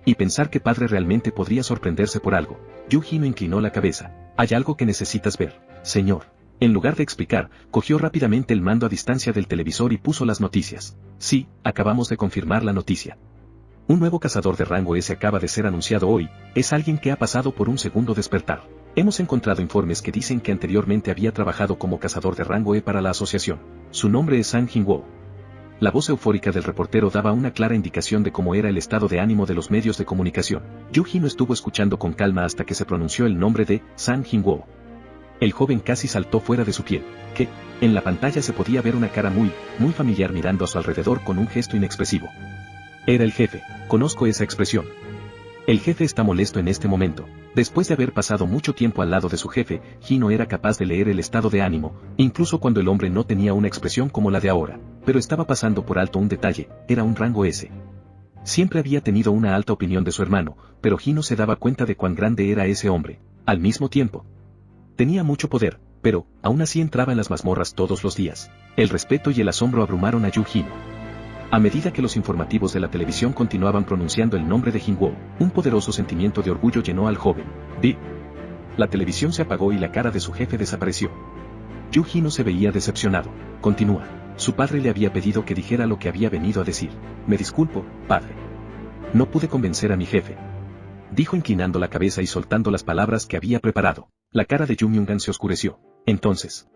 Y pensar que padre realmente podría sorprenderse por algo. Yu Hino inclinó la cabeza. Hay algo que necesitas ver, señor. En lugar de explicar, cogió rápidamente el mando a distancia del televisor y puso las noticias. Sí, acabamos de confirmar la noticia. Un nuevo cazador de rango S acaba de ser anunciado hoy. Es alguien que ha pasado por un segundo despertar. Hemos encontrado informes que dicen que anteriormente había trabajado como cazador de rango E para la asociación. Su nombre es Sang Jin-woo. La voz eufórica del reportero daba una clara indicación de cómo era el estado de ánimo de los medios de comunicación. Yu Hino estuvo escuchando con calma hasta que se pronunció el nombre de Sang Jin-woo. El joven casi saltó fuera de su piel. ¿Qué? En la pantalla se podía ver una cara muy familiar mirando a su alrededor con un gesto inexpresivo. Era el jefe. Conozco esa expresión. El jefe está molesto en este momento. Después de haber pasado mucho tiempo al lado de su jefe, Hino era capaz de leer el estado de ánimo, incluso cuando el hombre no tenía una expresión como la de ahora. Pero estaba pasando por alto un detalle, era un rango S. Siempre había tenido una alta opinión de su hermano, pero Hino se daba cuenta de cuán grande era ese hombre. Al mismo tiempo, tenía mucho poder, pero, aún así entraba en las mazmorras todos los días. El respeto y el asombro abrumaron a Yu Hino. A medida que los informativos de la televisión continuaban pronunciando el nombre de Jin-woo, un poderoso sentimiento de orgullo llenó al joven. La televisión se apagó y la cara de su jefe desapareció. Yu Hino se veía decepcionado. Continúa. Su padre le había pedido que dijera lo que había venido a decir. Me disculpo, padre. No pude convencer a mi jefe. Dijo inclinando la cabeza y soltando las palabras que había preparado. La cara de Yu Myung-gun se oscureció. Entonces,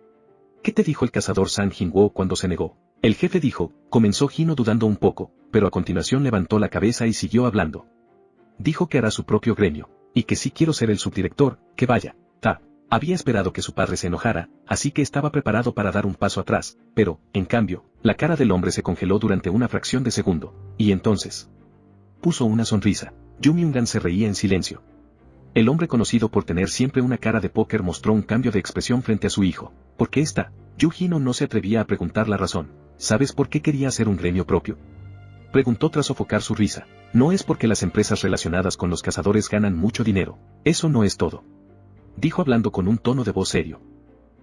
¿qué te dijo el cazador Sang Jin-woo cuando se negó? El jefe dijo, comenzó Hino dudando un poco, pero a continuación levantó la cabeza y siguió hablando. Dijo que hará su propio gremio, y que si quiero ser el subdirector, que vaya. Había esperado que su padre se enojara, así que estaba preparado para dar un paso atrás, pero, en cambio, la cara del hombre se congeló durante una fracción de segundo, y entonces puso una sonrisa. Yu Myung-gun se reía en silencio. El hombre conocido por tener siempre una cara de póker mostró un cambio de expresión frente a su hijo. ¿Por qué está? Yu Hino no se atrevía a preguntar la razón. ¿Sabes por qué quería hacer un gremio propio? Preguntó tras sofocar su risa. No es porque las empresas relacionadas con los cazadores ganan mucho dinero. Eso no es todo. Dijo hablando con un tono de voz serio.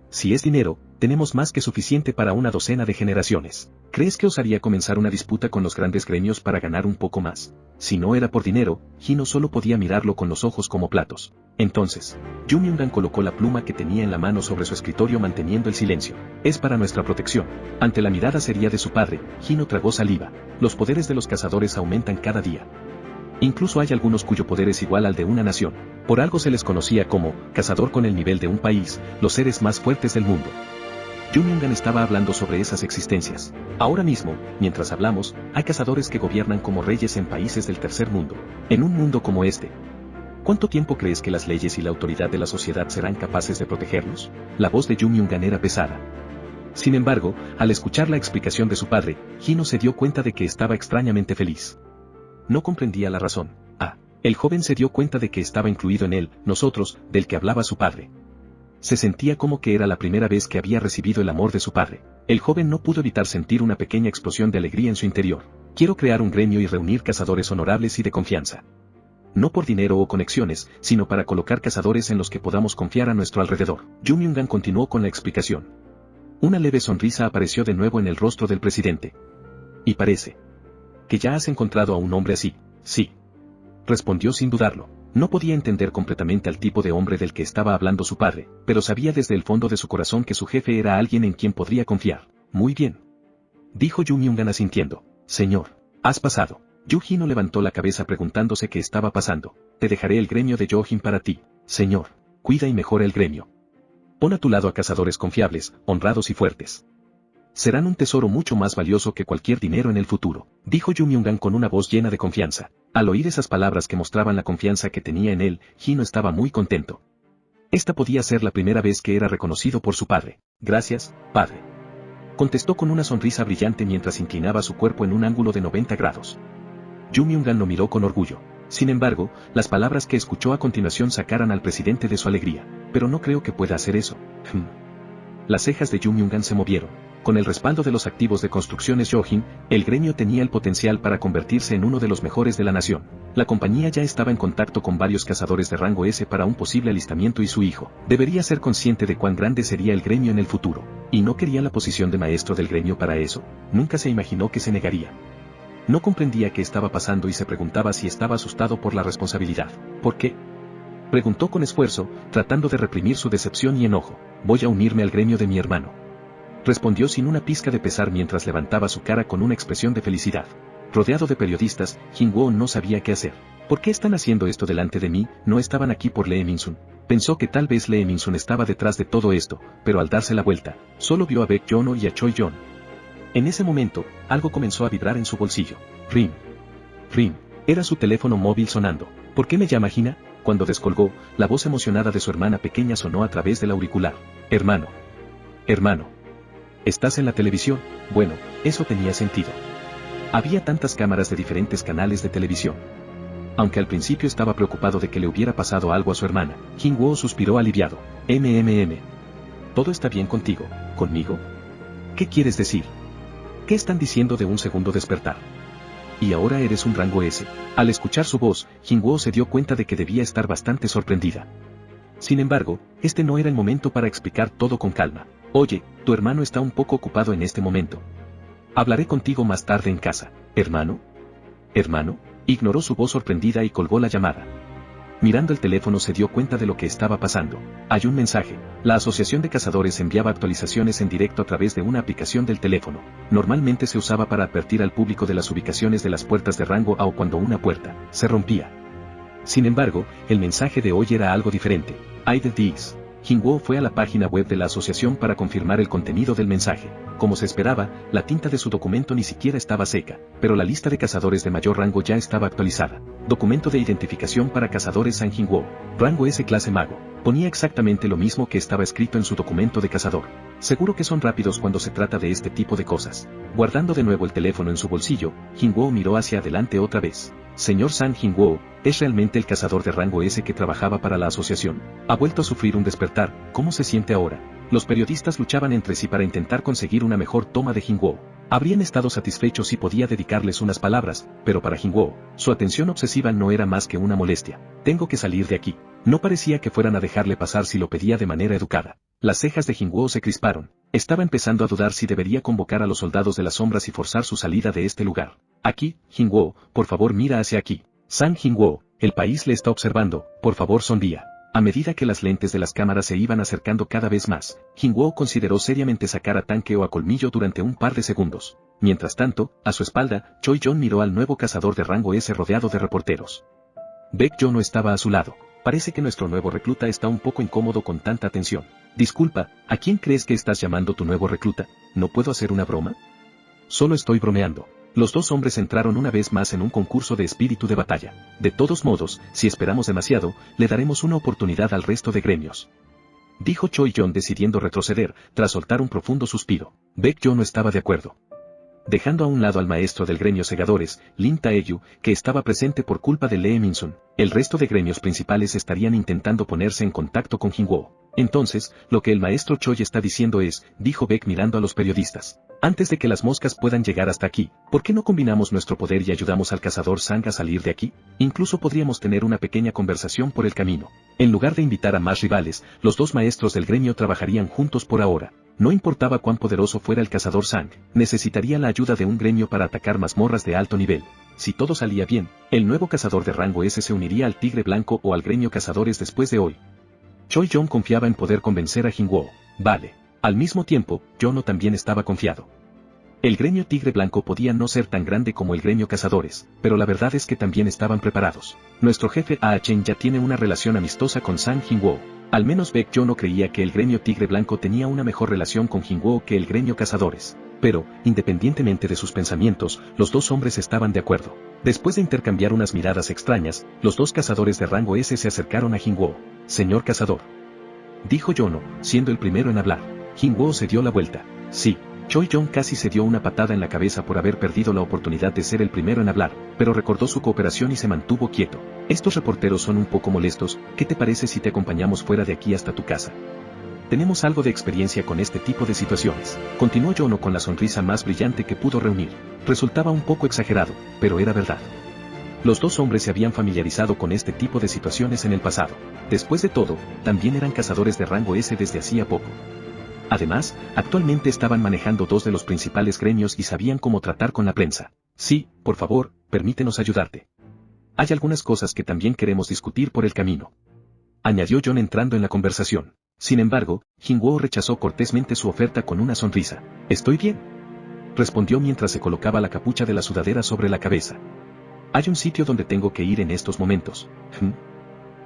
Si es dinero, tenemos más que suficiente para una docena de generaciones. ¿Crees que osaría comenzar una disputa con los grandes gremios para ganar un poco más? Si no era por dinero, Hino solo podía mirarlo con los ojos como platos. Entonces, Yu Myung-gun colocó la pluma que tenía en la mano sobre su escritorio manteniendo el silencio. Es para nuestra protección. Ante la mirada seria de su padre, Hino tragó saliva. Los poderes de los cazadores aumentan cada día. Incluso hay algunos cuyo poder es igual al de una nación. Por algo se les conocía como cazador con el nivel de un país, los seres más fuertes del mundo. Yu Myung-gun estaba hablando sobre esas existencias. Ahora mismo, mientras hablamos, hay cazadores que gobiernan como reyes en países del tercer mundo. En un mundo como este, ¿cuánto tiempo crees que las leyes y la autoridad de la sociedad serán capaces de protegernos? La voz de Yu Myung-gun era pesada. Sin embargo, al escuchar la explicación de su padre, Hino se dio cuenta de que estaba extrañamente feliz. No comprendía la razón. El joven se dio cuenta de que estaba incluido en él, nosotros, del que hablaba su padre. Se sentía como que era la primera vez que había recibido el amor de su padre. El joven no pudo evitar sentir una pequeña explosión de alegría en su interior. Quiero crear un gremio y reunir cazadores honorables y de confianza. No por dinero o conexiones, sino para colocar cazadores en los que podamos confiar a nuestro alrededor. Yu Myung-gun continuó con la explicación. Una leve sonrisa apareció de nuevo en el rostro del presidente. Y parece que ya has encontrado a un hombre así. Sí. Respondió sin dudarlo. No podía entender completamente al tipo de hombre del que estaba hablando su padre, pero sabía desde el fondo de su corazón que su jefe era alguien en quien podría confiar. Muy bien. Dijo Yu Myung-gun asintiendo. Señor, has pasado. Yu Hino levantó la cabeza preguntándose qué estaba pasando. Te dejaré el gremio de Yojin para ti. Señor, cuida y mejora el gremio. Pon a tu lado a cazadores confiables, honrados y fuertes. Serán un tesoro mucho más valioso que cualquier dinero en el futuro, dijo Yu Myung-gun con una voz llena de confianza. Al oír esas palabras que mostraban la confianza que tenía en él, Hino estaba muy contento. Esta podía ser la primera vez que era reconocido por su padre. Gracias, padre. Contestó con una sonrisa brillante mientras inclinaba su cuerpo en un ángulo de 90 grados. Yu Myung-gun lo miró con orgullo. Sin embargo, las palabras que escuchó a continuación sacaran al presidente de su alegría. Pero no creo que pueda hacer eso. Las cejas de Yu Myung-gun se movieron. Con el respaldo de los activos de Construcciones Yojin, el gremio tenía el potencial para convertirse en uno de los mejores de la nación. La compañía ya estaba en contacto con varios cazadores de rango S para un posible alistamiento y su hijo debería ser consciente de cuán grande sería el gremio en el futuro. ¿Y no quería la posición de maestro del gremio para eso? Nunca se imaginó que se negaría. No comprendía qué estaba pasando y se preguntaba si estaba asustado por la responsabilidad. ¿Por qué? Preguntó con esfuerzo, tratando de reprimir su decepción y enojo. Voy a unirme al gremio de mi hermano. Respondió sin una pizca de pesar mientras levantaba su cara con una expresión de felicidad. Rodeado de periodistas, Jin-woo no sabía qué hacer. ¿Por qué están haciendo esto delante de mí? No estaban aquí por Lee Min-sun. Pensó que tal vez Lee Min-sun estaba detrás de todo esto, pero al darse la vuelta, solo vio a Baek Jono y a Choi Yeon. En ese momento, algo comenzó a vibrar en su bolsillo. Ring. Ring. Era su teléfono móvil sonando. ¿Por qué me llama Gina? Cuando descolgó, la voz emocionada de su hermana pequeña sonó a través del auricular. Hermano. Hermano. ¿Estás en la televisión? Bueno, eso tenía sentido. Había tantas cámaras de diferentes canales de televisión. Aunque al principio estaba preocupado de que le hubiera pasado algo a su hermana, Jin-woo suspiró aliviado. ¿Todo está bien contigo? ¿Conmigo? ¿Qué quieres decir? ¿Qué están diciendo de un segundo despertar? Y ahora eres un rango S. Al escuchar su voz, Jin-woo se dio cuenta de que debía estar bastante sorprendida. Sin embargo, este no era el momento para explicar todo con calma. Oye, tu hermano está un poco ocupado en este momento. Hablaré contigo más tarde en casa. ¿Hermano? ¿Hermano? Ignoró su voz sorprendida y colgó la llamada. Mirando el teléfono se dio cuenta de lo que estaba pasando. Hay un mensaje. La Asociación de Cazadores enviaba actualizaciones en directo a través de una aplicación del teléfono. Normalmente se usaba para advertir al público de las ubicaciones de las puertas de rango A o cuando una puerta se rompía. Sin embargo, el mensaje de hoy era algo diferente. I did this. Jin-woo fue a la página web de la asociación para confirmar el contenido del mensaje. Como se esperaba, la tinta de su documento ni siquiera estaba seca, pero la lista de cazadores de mayor rango ya estaba actualizada. Documento de identificación para cazadores San Jin-woo. Rango S clase mago. Ponía exactamente lo mismo que estaba escrito en su documento de cazador. Seguro que son rápidos cuando se trata de este tipo de cosas. Guardando de nuevo el teléfono en su bolsillo, Jin-woo miró hacia adelante otra vez. Señor San Jin-woo, ¿es realmente el cazador de rango S que trabajaba para la asociación? Ha vuelto a sufrir un despertar. ¿Cómo se siente ahora? Los periodistas luchaban entre sí para intentar conseguir una mejor toma de Jin-woo. Habrían estado satisfechos si podía dedicarles unas palabras, pero para Jin-woo, su atención obsesiva no era más que una molestia. Tengo que salir de aquí. No parecía que fueran a dejarle pasar si lo pedía de manera educada. Las cejas de Jin-woo se crisparon. Estaba empezando a dudar si debería convocar a los soldados de las sombras y forzar su salida de este lugar. Aquí, Jin-woo, por favor mira hacia aquí. San Jin-woo, el país le está observando, por favor sonría. A medida que las lentes de las cámaras se iban acercando cada vez más, Jin-woo consideró seriamente sacar a tanque o a colmillo durante un par de segundos. Mientras tanto, a su espalda, Choi Yeon miró al nuevo cazador de rango S rodeado de reporteros. Baek Jono estaba a su lado. Parece que nuestro nuevo recluta está un poco incómodo con tanta atención. Disculpa, ¿a quién crees que estás llamando tu nuevo recluta? ¿No puedo hacer una broma? Solo estoy bromeando. Los dos hombres entraron una vez más en un concurso de espíritu de batalla. De todos modos, si esperamos demasiado, le daremos una oportunidad al resto de gremios. Dijo Choi Yeon decidiendo retroceder, tras soltar un profundo suspiro. Baek Jono estaba de acuerdo. Dejando a un lado al maestro del gremio segadores, Lin Taeyu, que estaba presente por culpa de Lee Min-sun, el resto de gremios principales estarían intentando ponerse en contacto con Jin-woo. Entonces, lo que el maestro Choi está diciendo es, dijo Baek mirando a los periodistas. Antes de que las moscas puedan llegar hasta aquí, ¿por qué no combinamos nuestro poder y ayudamos al cazador Sang a salir de aquí? Incluso podríamos tener una pequeña conversación por el camino. En lugar de invitar a más rivales, los dos maestros del gremio trabajarían juntos por ahora. No importaba cuán poderoso fuera el cazador Sang, necesitaría la ayuda de un gremio para atacar mazmorras de alto nivel. Si todo salía bien, el nuevo cazador de rango S se uniría al Tigre Blanco o al gremio cazadores después de hoy. Choi Yeon confiaba en poder convencer a Jin-woo. Vale. Al mismo tiempo, Jono también estaba confiado. El gremio Tigre Blanco podía no ser tan grande como el gremio Cazadores, pero la verdad es que también estaban preparados. Nuestro jefe Ah Chen ya tiene una relación amistosa con Sang Jin-woo. Al menos Baek Jono creía que el gremio Tigre Blanco tenía una mejor relación con Jin-woo que el gremio Cazadores. Pero, independientemente de sus pensamientos, los dos hombres estaban de acuerdo. Después de intercambiar unas miradas extrañas, los dos cazadores de rango S se acercaron a Jin-woo. Señor cazador, dijo Jono, siendo el primero en hablar. Jin-woo se dio la vuelta. Sí. Choi Yeon casi se dio una patada en la cabeza por haber perdido la oportunidad de ser el primero en hablar, pero recordó su cooperación y se mantuvo quieto. Estos reporteros son un poco molestos, ¿qué te parece si te acompañamos fuera de aquí hasta tu casa? tenemos algo de experiencia con este tipo de situaciones. Continuó Jono con la sonrisa más brillante que pudo reunir. Resultaba un poco exagerado, pero era verdad. Los dos hombres se habían familiarizado con este tipo de situaciones en el pasado. Después de todo, también eran cazadores de rango S desde hacía poco. Además, actualmente estaban manejando dos de los principales gremios y sabían cómo tratar con la prensa. Sí, por favor, permítenos ayudarte. Hay algunas cosas que también queremos discutir por el camino, añadió John entrando en la conversación. Sin embargo, Jingwoo rechazó cortésmente su oferta con una sonrisa. «Estoy bien», respondió mientras se colocaba la capucha de la sudadera sobre la cabeza. «Hay un sitio donde tengo que ir en estos momentos».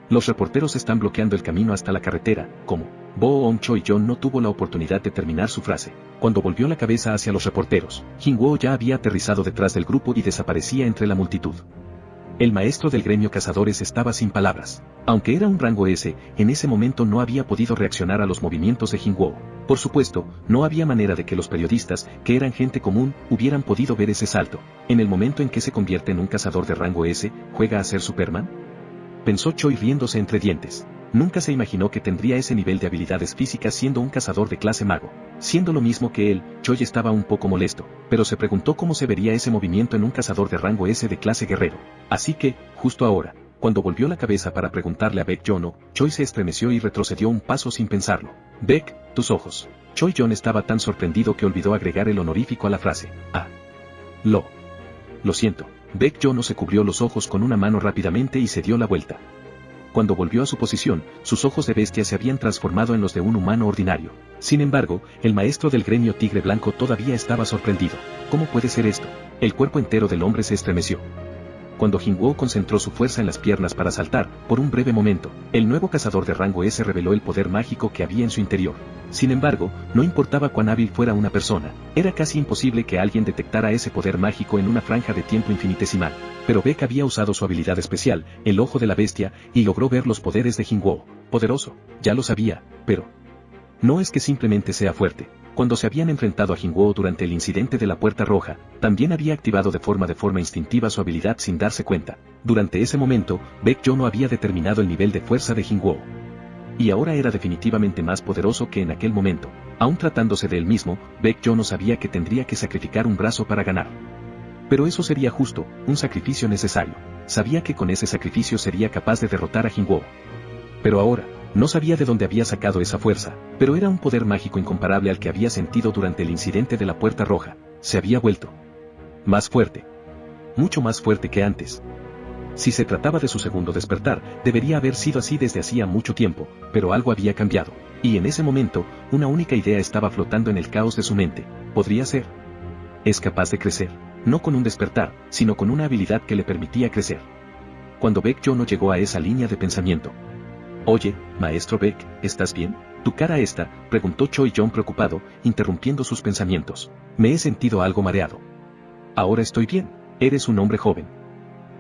Los reporteros están bloqueando el camino hasta la carretera, ¿cómo? Bo On Choi John no tuvo la oportunidad de terminar su frase. Cuando volvió la cabeza hacia los reporteros, Jingwoo ya había aterrizado detrás del grupo y desaparecía entre la multitud. El maestro del gremio cazadores estaba sin palabras. Aunque era un rango S, en ese momento no había podido reaccionar a los movimientos de Jingwoo. Por supuesto, no había manera de que los periodistas, que eran gente común, hubieran podido ver ese salto. En el momento en que se convierte en un cazador de rango S, ¿juega a ser Superman?, pensó Choi riéndose entre dientes. Nunca se imaginó que tendría ese nivel de habilidades físicas siendo un cazador de clase mago. Siendo lo mismo que él, Choi estaba un poco molesto, pero se preguntó cómo se vería ese movimiento en un cazador de rango S de clase guerrero. Así que, justo ahora, cuando volvió la cabeza para preguntarle a Baek Jono, Choi se estremeció y retrocedió un paso sin pensarlo. «Baek, tus ojos». Choi John estaba tan sorprendido que olvidó agregar el honorífico a la frase. «Ah. Lo siento». Baek Jono se cubrió los ojos con una mano rápidamente y se dio la vuelta. Cuando volvió a su posición, sus ojos de bestia se habían transformado en los de un humano ordinario. Sin embargo, el maestro del gremio Tigre Blanco todavía estaba sorprendido. ¿Cómo puede ser esto? El cuerpo entero del hombre se estremeció. Cuando Jingwoo concentró su fuerza en las piernas para saltar, por un breve momento, el nuevo cazador de rango S reveló el poder mágico que había en su interior. Sin embargo, no importaba cuán hábil fuera una persona, era casi imposible que alguien detectara ese poder mágico en una franja de tiempo infinitesimal. Pero Baek había usado su habilidad especial, el ojo de la bestia, y logró ver los poderes de Jingwoo. Poderoso, ya lo sabía, pero no es que simplemente sea fuerte. Cuando se habían enfrentado a Jingwoo durante el incidente de la Puerta Roja, también había activado de forma instintiva su habilidad sin darse cuenta. Durante ese momento, Baek Jono había determinado el nivel de fuerza de Jingwoo. Y ahora era definitivamente más poderoso que en aquel momento. Aún tratándose de él mismo, Baek Jono sabía que tendría que sacrificar un brazo para ganar. Pero eso sería justo, un sacrificio necesario. Sabía que con ese sacrificio sería capaz de derrotar a Jingwoo. Pero ahora, no sabía de dónde había sacado esa fuerza, pero era un poder mágico incomparable al que había sentido durante el incidente de la Puerta Roja. Se había vuelto más fuerte. Mucho más fuerte que antes. Si se trataba de su segundo despertar, debería haber sido así desde hacía mucho tiempo, pero algo había cambiado. Y en ese momento, una única idea estaba flotando en el caos de su mente. ¿Podría ser? Es capaz de crecer, no con un despertar, sino con una habilidad que le permitía crecer. Cuando Baek Jono llegó a esa línea de pensamiento. «Oye, maestro Baek, ¿estás bien? ¿Tu cara está?», preguntó Choi John preocupado, interrumpiendo sus pensamientos. «Me he sentido algo mareado». «Ahora estoy bien, eres un hombre joven.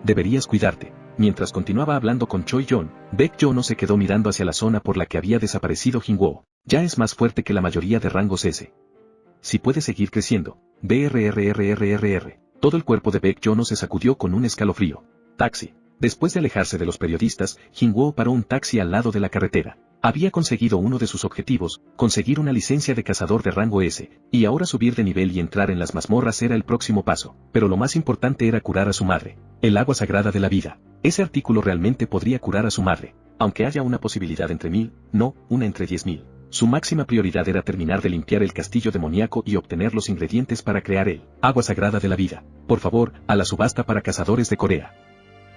Deberías cuidarte». Mientras continuaba hablando con Choi John, Baek Jono se quedó mirando hacia la zona por la que había desaparecido Jingwoo. Ya es más fuerte que la mayoría de rangos S. Si puede seguir creciendo. BRRRRRR. Todo el cuerpo de Baek Jono se sacudió con un escalofrío. Taxi. Después de alejarse de los periodistas, Jingwoo paró un taxi al lado de la carretera. Había conseguido uno de sus objetivos, conseguir una licencia de cazador de rango S, y ahora subir de nivel y entrar en las mazmorras era el próximo paso. Pero lo más importante era curar a su madre. El agua sagrada de la vida. Ese artículo realmente podría curar a su madre. Aunque haya una posibilidad entre 1000, no, una entre 10.000. Su máxima prioridad era terminar de limpiar el castillo demoníaco y obtener los ingredientes para crear el agua sagrada de la vida. Por favor, a la subasta para cazadores de Corea,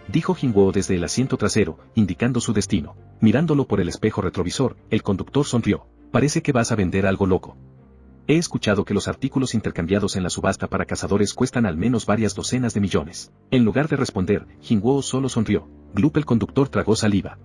dijo Jingwoo desde el asiento trasero, indicando su destino. Mirándolo por el espejo retrovisor, el conductor sonrió. «Parece que vas a vender algo loco. He escuchado que los artículos intercambiados en la subasta para cazadores cuestan al menos varias docenas de millones». En lugar de responder, Jingwoo solo sonrió. Glup el conductor tragó saliva.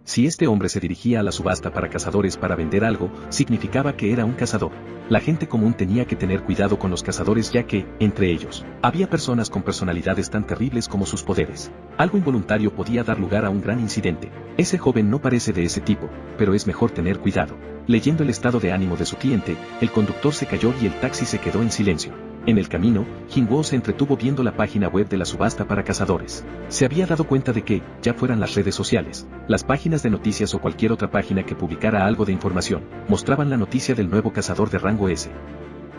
Si este hombre se dirigía a la subasta para cazadores para vender algo, significaba que era un cazador. La gente común tenía que tener cuidado con los cazadores ya que, entre ellos, había personas con personalidades tan terribles como sus poderes. Algo involuntario podía dar lugar a un gran incidente. Ese joven no parece de ese tipo, pero es mejor tener cuidado. Leyendo el estado de ánimo de su cliente, el conductor se calló y el taxi se quedó en silencio. En el camino, Jinwoo se entretuvo viendo la página web de la subasta para cazadores. Se había dado cuenta de que, ya fueran las redes sociales, las páginas de noticias o cualquier otra página que publicara algo de información, mostraban la noticia del nuevo cazador de rango S.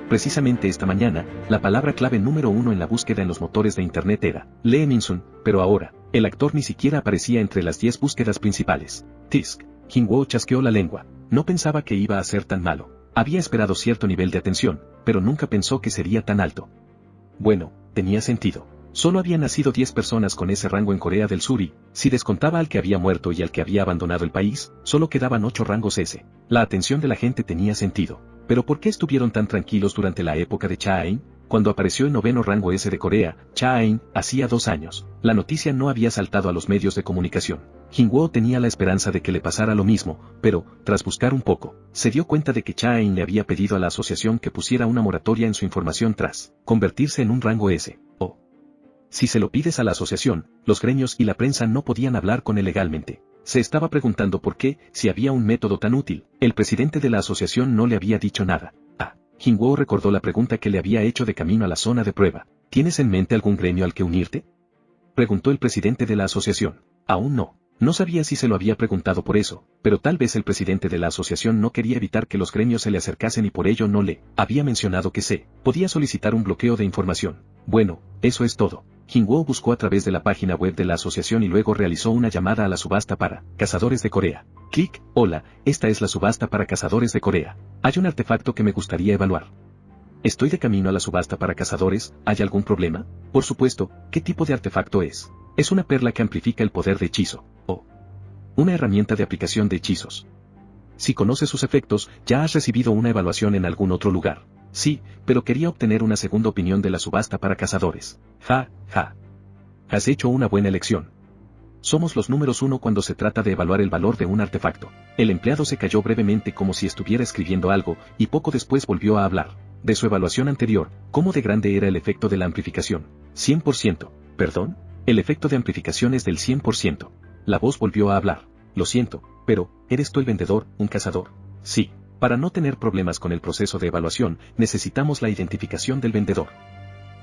Precisamente esta mañana, la palabra clave número 1 en la búsqueda en los motores de internet era Lee Min-sun, pero ahora, el actor ni siquiera aparecía entre las 10 búsquedas principales. Tisk. Jinwoo chasqueó la lengua. No pensaba que iba a ser tan malo. Había esperado cierto nivel de atención, pero nunca pensó que sería tan alto. Bueno, tenía sentido. Solo habían nacido 10 personas con ese rango en Corea del Sur y, si descontaba al que había muerto y al que había abandonado el país, solo quedaban 8 rangos S. La atención de la gente tenía sentido. Pero ¿por qué estuvieron tan tranquilos durante la época de Cha In? Cuando apareció el 9º rango S de Corea, Cha In, hacía 2 años, la noticia no había saltado a los medios de comunicación. Jinwoo tenía la esperanza de que le pasara lo mismo, pero, tras buscar un poco, se dio cuenta de que Cha In le había pedido a la asociación que pusiera una moratoria en su información tras convertirse en un rango S. Si se lo pides a la asociación, los gremios y la prensa no podían hablar con él legalmente. Se estaba preguntando por qué, si había un método tan útil, el presidente de la asociación no le había dicho nada. Jinwoo recordó la pregunta que le había hecho de camino a la zona de prueba. ¿Tienes en mente algún gremio al que unirte?, preguntó el presidente de la asociación. Aún no. No sabía si se lo había preguntado por eso, pero tal vez el presidente de la asociación no quería evitar que los gremios se le acercasen y por ello no le había mencionado que se podía solicitar un bloqueo de información. Bueno, eso es todo. Jinwoo buscó a través de la página web de la asociación y luego realizó una llamada a la subasta para cazadores de Corea. Clic. Hola, esta es la subasta para cazadores de Corea. Hay un artefacto que me gustaría evaluar. Estoy de camino a la subasta para cazadores, ¿hay algún problema? Por supuesto, ¿qué tipo de artefacto es? Es una perla que amplifica el poder de hechizo, o una herramienta de aplicación de hechizos. Si conoces sus efectos, ya has recibido una evaluación en algún otro lugar. Sí, pero quería obtener una segunda opinión de la subasta para cazadores. Ja. Has hecho una buena elección. Somos los números 1 cuando se trata de evaluar el valor de un artefacto. El empleado se calló brevemente como si estuviera escribiendo algo, y poco después volvió a hablar. De su evaluación anterior, ¿cómo de grande era el efecto de la amplificación? 100%. ¿Perdón? El efecto de amplificación es del 100%. La voz volvió a hablar. Lo siento, pero, ¿eres tú el vendedor, un cazador? Sí. Para no tener problemas con el proceso de evaluación, necesitamos la identificación del vendedor.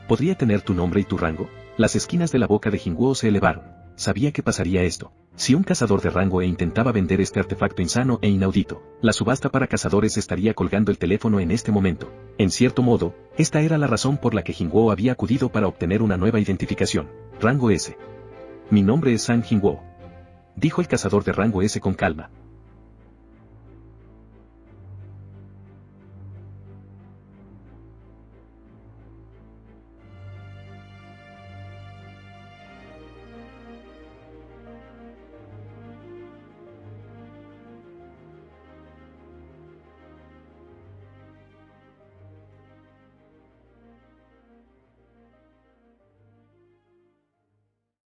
¿Podría tener tu nombre y tu rango? Las esquinas de la boca de Jinwoo se elevaron. Sabía que pasaría esto. Si un cazador de rango E intentaba vender este artefacto insano e inaudito, la subasta para cazadores estaría colgando el teléfono en este momento. En cierto modo, esta era la razón por la que Jinwoo había acudido para obtener una nueva identificación. Rango S. Mi nombre es Sang Jinwoo, dijo el cazador de rango S con calma.